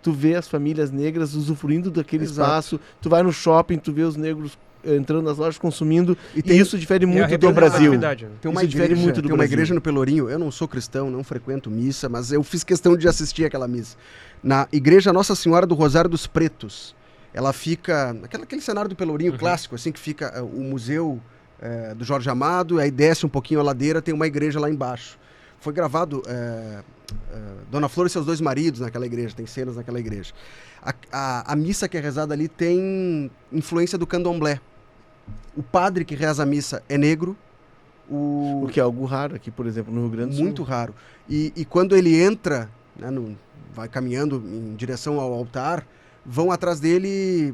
tu vê as famílias negras usufruindo daquele espaço. Tu vai no shopping, tu vê os negros entrando nas lojas, consumindo. E isso difere muito do Brasil. Tem uma Isso difere igreja, muito do tem uma Brasil. igreja no Pelourinho. Eu não sou cristão, não frequento missa, mas eu fiz questão de assistir aquela missa. Na igreja Nossa Senhora do Rosário dos Pretos. Ela fica... Aquele cenário do Pelourinho clássico, assim, que fica o museu do Jorge Amado, aí desce um pouquinho a ladeira, tem uma igreja lá embaixo. Foi gravado Dona Flor e seus 2 maridos naquela igreja, tem cenas naquela igreja. A missa que é rezada ali tem influência do candomblé. O padre que reza a missa é negro. O que é algo raro aqui, por exemplo, no Rio Grande do Sul. Muito raro. E quando ele entra, né, vai caminhando em direção ao altar, vão atrás dele,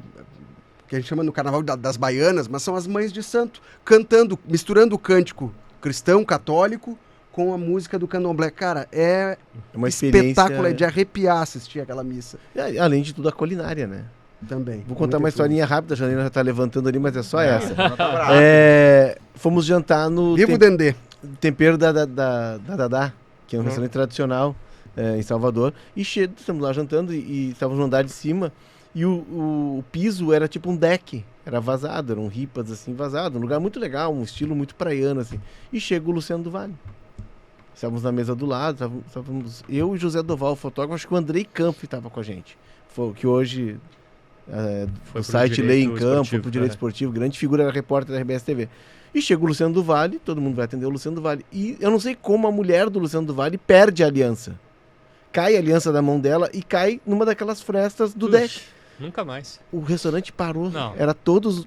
que a gente chama no carnaval das baianas, mas são as mães de santo, cantando, misturando o cântico cristão, católico, com a música do candomblé. Cara, é uma espetáculo, é experiência de arrepiar assistir aquela missa. E, além de tudo, a culinária, né? Também. Vou contar uma historinha rápida, a Janina já tá levantando ali, mas é só essa. Tá bravo. Fomos jantar no Viva o Dendê. tempero da Dadá, que é um restaurante tradicional em Salvador. E estamos lá jantando e estávamos no andar de cima. E o piso era tipo um deck, era vazado, eram ripas assim, vazado. Um lugar muito legal, um estilo muito praiano, assim. E chega o Luciano do Vale. Estávamos na mesa do lado, estávamos eu e José Doval, o fotógrafo, acho que o Andrei Campo estava com a gente. Foi que hoje, Foi o pro site Lei em direito Campo, esportivo, pro Direito Esportivo, grande figura, era repórter da RBS TV. E chega o Luciano do Vale, todo mundo vai atender o Luciano do Vale. E eu não sei como a mulher do Luciano do Vale perde a aliança. Cai a aliança da mão dela e cai numa daquelas frestas do deck. Ixi, nunca mais. O restaurante parou. Não. Eram todos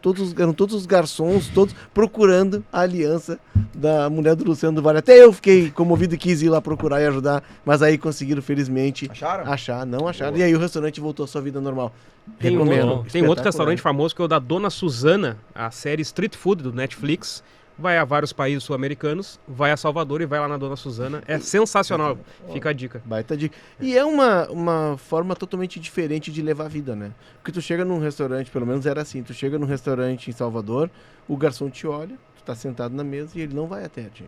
os garçons, todos procurando a aliança da mulher do Luciano do Vale. Até eu fiquei comovido e quis ir lá procurar e ajudar, mas aí conseguiram, felizmente, Acharam? não acharam. E aí o restaurante voltou à sua vida normal. Tem Recomendo. outro Espetacular. restaurante famoso que é o da Dona Suzana, a série Street Food do Netflix. Vai a vários países sul-americanos, vai a Salvador e vai lá na Dona Suzana. É sensacional, fica a dica. Baita dica. E é uma forma totalmente diferente de levar a vida, né? Porque tu chega num restaurante, pelo menos era assim, tu chega num restaurante em Salvador, o garçom te olha, tu tá sentado na mesa e ele não vai até ti.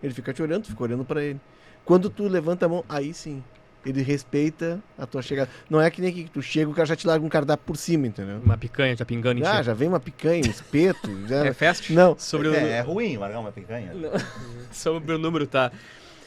Ele fica te olhando, tu fica olhando pra ele. Quando tu levanta a mão, aí sim, ele respeita a tua chegada. Não é que nem que tu chega, o cara já te larga um cardápio por cima, entendeu? Uma picanha já pingando em ti. Já vem uma picanha, um espeto. Já... É fest? Não, Sobre o... É ruim largar uma picanha. Sobre o número, tá?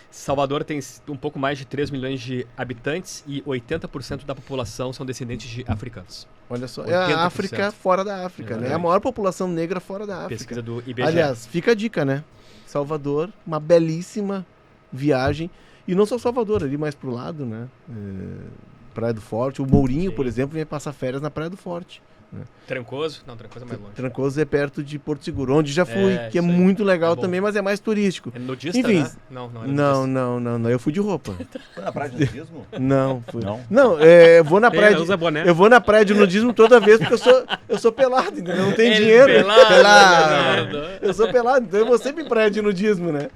Salvador tem um pouco mais de 3 milhões de habitantes e 80% da população são descendentes de africanos. olha só. É a 80%. África fora da África, né? É a Exatamente. maior população negra fora da África. Pesquisa do IBGE. Aliás, fica a dica, né? Salvador, uma belíssima viagem. E não só Salvador, ali mais pro lado, né? Praia do Forte. O Mourinho, Sim. por exemplo, vem passar férias na Praia do Forte. Trancoso? Não, Trancoso é mais longe. Trancoso é perto de Porto Seguro, onde já fui, que é isso aí. muito legal É bom. também, mas é mais turístico. É nudista, Enfim, né? Não era Não, nudista. eu fui de roupa. Foi na praia de nudismo? Não, fui. Não? Não, eu vou na Tem, praia de, usa boné. eu vou na praia de nudismo toda vez porque eu sou pelado, entendeu? Não tem Ele dinheiro. pelado. Eu sou pelado, então eu vou sempre em praia de nudismo, né?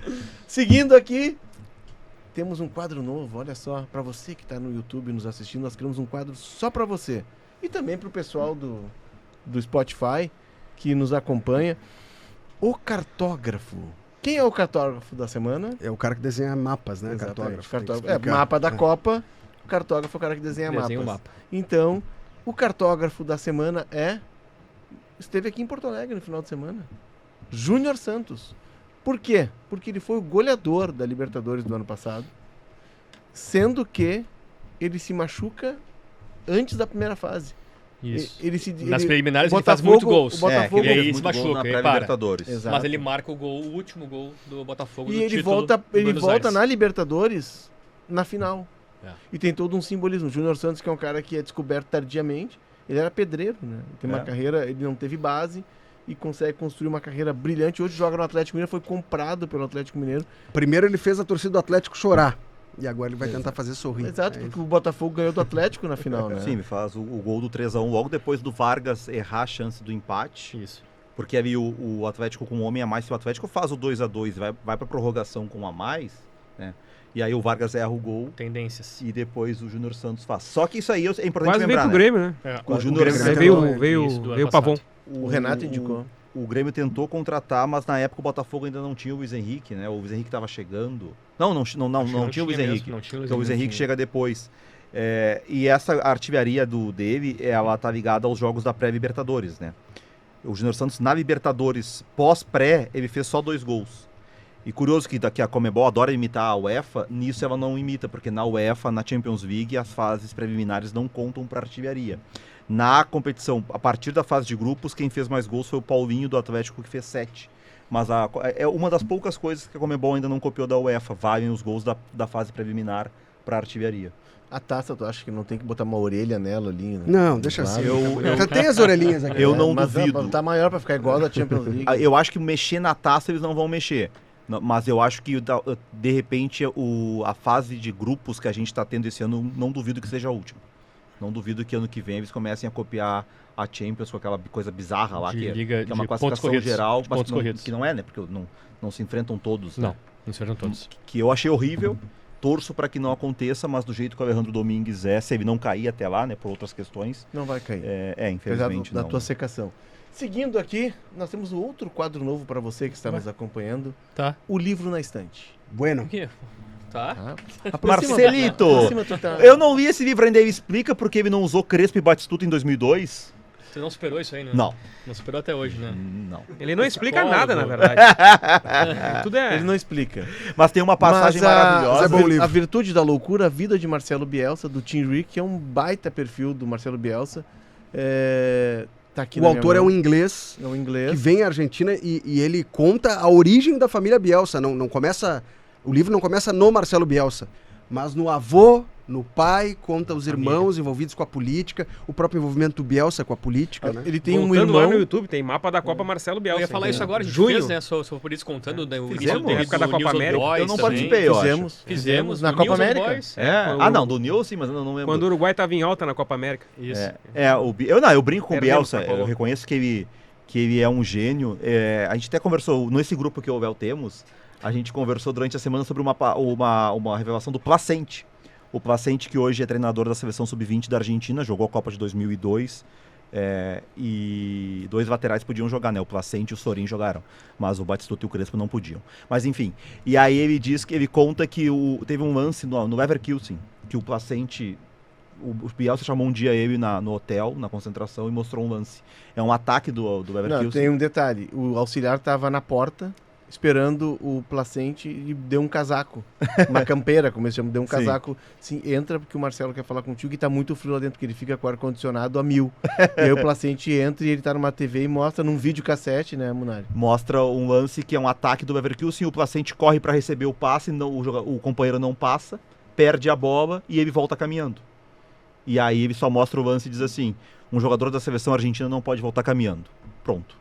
Seguindo aqui, temos um quadro novo, olha só, pra você que tá no YouTube nos assistindo, nós criamos um quadro só pra você. E também pro pessoal do Spotify que nos acompanha. O cartógrafo. Quem é o cartógrafo da semana? É o cara que desenha mapas, né? Exatamente, Cartógrafo. tem que explicar. mapa da Copa. O cartógrafo é o cara que desenha Desenha o mapas. mapa. Então, o cartógrafo da semana esteve aqui em Porto Alegre no final de semana. Júnior Santos. Por quê? Porque ele foi o goleador da Libertadores do ano passado, sendo que ele se machuca antes da primeira fase. Isso. Nas Nas preliminares ele faz muito gols. O Botafogo, e aí fez se muito gol machuca, na aí para. pré-Libertadores. Exato. Mas ele marca o último gol do Botafogo E do ele título volta, do ele Buenos volta Aires. na Libertadores na final. É. E tem todo um simbolismo. O Júnior Santos, que é um cara que é descoberto tardiamente, ele era pedreiro, né? Ele tem uma carreira, ele não teve base e consegue construir uma carreira brilhante. Hoje joga no Atlético Mineiro, foi comprado pelo Atlético Mineiro. Primeiro ele fez a torcida do Atlético chorar. E agora ele vai tentar fazer sorrir. Exato, É porque o Botafogo ganhou do Atlético na final, né? Sim, me faz o gol do 3-1 logo depois do Vargas errar a chance do empate. Isso. Porque ali o Atlético com um homem a mais, se o Atlético faz o 2-2 e vai pra prorrogação com um a mais, né? E aí o Vargas erra o gol Tendências. e depois o Júnior Santos faz. Só que isso aí é importante Quase veio lembrar, pro né? Grêmio, né? O Júnior Grêmio Aí tentou- veio Isso, do ano o Pavon. passado. O Renato indicou. O Grêmio tentou contratar, mas na época o Botafogo ainda não tinha o Luiz Henrique, né? O Luiz Henrique estava chegando. Não tinha o Luiz mesmo, Henrique. não tinha o Luiz Então o Luiz Henrique. Henrique chega depois. E essa artilharia dele, ela tá ligada aos jogos da pré-Libertadores, né? O Júnior Santos, na Libertadores pós-pré, ele fez só 2 gols. E curioso que a Conmebol adora imitar a UEFA, nisso ela não imita, porque na UEFA, na Champions League, as fases preliminares não contam para artilharia. Na competição, a partir da fase de grupos, quem fez mais gols foi o Paulinho do Atlético, que fez 7. Mas é uma das poucas coisas que a Conmebol ainda não copiou da UEFA, valem os gols da fase preliminar para artilharia. A taça, tu acha que não tem que botar uma orelha nela ali? Né? Não, deixa Claro. assim. Já tem as orelhinhas aqui. Eu não mas duvido. Tá maior pra ficar igual da Champions League. Eu acho que mexer na taça eles não vão mexer. Mas eu acho que, de repente, a fase de grupos que a gente está tendo esse ano, não duvido que seja a última. Não duvido que ano que vem eles comecem a copiar a Champions com aquela coisa bizarra lá, De que liga- é uma de pontos classificação corridos, geral, de mas pontos corridos. que não é, né? Porque não se enfrentam todos. Não, Né? não sejam todos. Que eu achei horrível, torço para que não aconteça, mas do jeito que o Alejandro Domingues se ele não cair até lá, né, por outras questões, Não vai cair. infelizmente Apesar da não. tua secação. Seguindo aqui, nós temos um outro quadro novo para você que está nos acompanhando. Tá. O livro na estante. Bueno. O quê? Tá. Tá? Marcelito! aproxima, tu tá- Eu não li esse livro ainda, ele explica porque ele não usou Crespo e Batistuta em 2002? Você não superou isso aí, né? Não. Não superou até hoje, né? Não. Ele não explica Psicólogo. nada, na verdade. Tudo é. Ele não explica. Mas tem uma passagem Mas maravilhosa. é bom livro. A Virtude da Loucura, a vida de Marcelo Bielsa, do Tim Rick, que é um baita perfil do Marcelo Bielsa. Tá aqui O na autor é minha um mão. inglês É um que inglês. vem à Argentina e ele conta a origem da família Bielsa. Não começa. O livro não começa no Marcelo Bielsa, mas no avô, no pai, conta os irmãos envolvidos com a política, o próprio envolvimento do Bielsa com a política, né? Ele tem um Voltando lá irmão. no YouTube, tem mapa da Copa Marcelo Bielsa. Eu ia falar isso agora, a gente Junho. fez, né? Só por isso contando o início Fizemos. dele, Época da do Copa News Old América. Boys Eu não também. participei, eu acho. Fizemos na do Copa News Old América. Boys. Não, do Nilson, mas eu não lembro. Quando o Uruguai estava em alta na Copa América. Isso. Eu brinco com o Perdemos Bielsa, pra Colômbia. eu reconheço que ele é um gênio. A gente até conversou, nesse grupo que o Vel temos, a gente conversou durante a semana sobre uma revelação do Placente. O Placente, que hoje é treinador da seleção sub-20 da Argentina, jogou a Copa de 2002. E 2 laterais podiam jogar, né? O Placente e o Sorin jogaram, mas o Batistuta e o Crespo não podiam. Mas enfim, e aí ele conta que teve um lance no Leverkusen, que o Placente, o Bielsa chamou um dia ele no hotel, na concentração, e mostrou um lance. É um ataque do Não, Leverkusen. tem um detalhe. O auxiliar estava na porta, esperando o Placente e deu um casaco. Uma campeira, como eles chamam, deu um Sim. casaco. Sim, entra porque o Marcelo quer falar contigo e tá muito frio lá dentro, porque ele fica com o ar-condicionado a 1000. E aí o Placente entra e ele tá numa TV e mostra num videocassete, né, Munari? Mostra um lance que é um ataque do Leverkusen, o Placente corre para receber o passe, o companheiro não passa, perde a bola e ele volta caminhando. E aí ele só mostra o lance e diz assim: um jogador da seleção argentina não pode voltar caminhando. Pronto.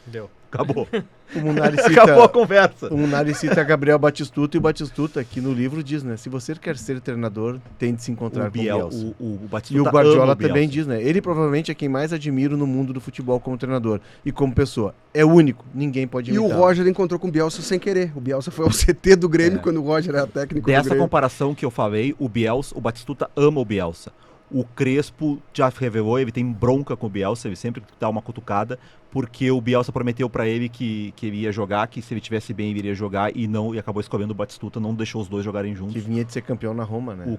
Deu. Acabou. O Munari Acabou a cita, conversa. o Munari cita Gabriel Batistuta, e o Batistuta aqui no livro diz, né, se você quer ser treinador, tem de se encontrar com o Bielsa. O E Batistuta o Guardiola ama o Bielsa. também diz, né? Ele provavelmente é quem mais admiro no mundo do futebol como treinador e como pessoa. É único, ninguém pode E o imitar. Roger encontrou com o Bielsa sem querer. O Bielsa foi ao CT do Grêmio quando o Roger era técnico do Dessa Grêmio. comparação que eu falei, o Batistuta ama o Bielsa. O Crespo já revelou, ele tem bronca com o Bielsa, ele sempre dá uma cutucada, porque o Bielsa prometeu pra ele que ele ia jogar, que se ele tivesse bem ele iria jogar, e acabou escolhendo o Batistuta, não deixou os dois jogarem juntos. Que vinha de ser campeão na Roma, né?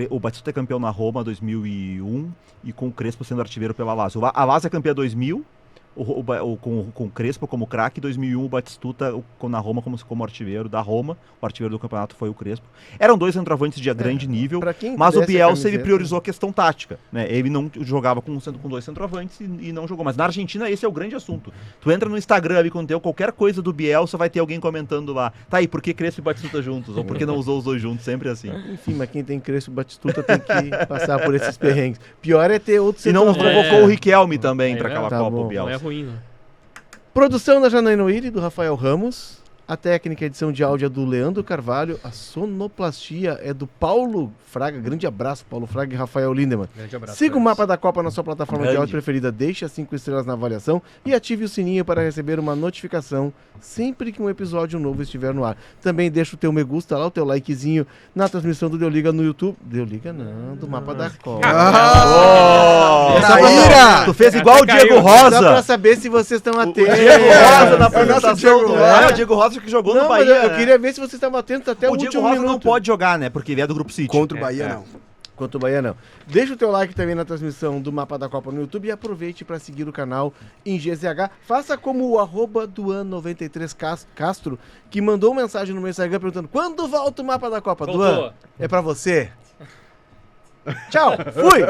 O Batistuta é campeão na Roma 2001 e com o Crespo sendo artilheiro pela Lazio. A Lazio é campeã 2000, com o Crespo como craque, 2001 o Batistuta na Roma como artilheiro da Roma. O artilheiro do campeonato foi o Crespo. Eram 2 centroavantes de grande nível, Pra quem mas o interessa a Bielsa ele camiseta, priorizou a questão tática, né? Ele não jogava com 2 centroavantes e não jogou. Mas na Argentina esse é o grande assunto. Tu entra no Instagram ali quando tem qualquer coisa do Bielsa, vai ter alguém comentando lá: tá aí, por que Crespo e Batistuta juntos? Ou por que não usou os dois juntos? Sempre assim. Enfim, mas quem tem Crespo e Batistuta tem que passar por esses perrengues. Pior é ter outros E não centroavantes. convocou o Riquelme também É, pra aquela tá Copa, bom. o Não Bielsa. é ruim, né? Produção da Janaína Willi, do Rafael Ramos. A técnica, edição de áudio é do Leandro Carvalho. A sonoplastia é do Paulo Fraga. Grande abraço, Paulo Fraga e Rafael Lindemann. Grande abraço. Siga o Mapa da Copa na sua plataforma de Grande. áudio preferida. Deixe as 5 estrelas na avaliação e ative o sininho para receber uma notificação sempre que um episódio novo estiver no ar. Também deixa o teu me gusta lá, o teu likezinho na transmissão do Deu Liga no YouTube. Deu Liga não, do Mapa da Copa. Oh, Traíra! tu fez igual o Caiu. Diego Só pra Rosa. saber se vocês estão O atentos. Diego Rosa na É o nosso apresentação Diego do... Rosa. É, o Diego Rosa que jogou Não, no mas Bahia. eu queria ver se vocês estavam atentos até o O Diego último Rosa minuto. não pode jogar, né? Porque ele é do Grupo City. Contra o Bahia, não. Quanto o Bahia, não. Deixa o teu like também na transmissão do Mapa da Copa no YouTube e aproveite para seguir o canal em GZH. Faça como o @Duan93 Castro, que mandou mensagem no meu Instagram perguntando quando volta o Mapa da Copa. Voltou. Duan, é para você. Tchau, fui!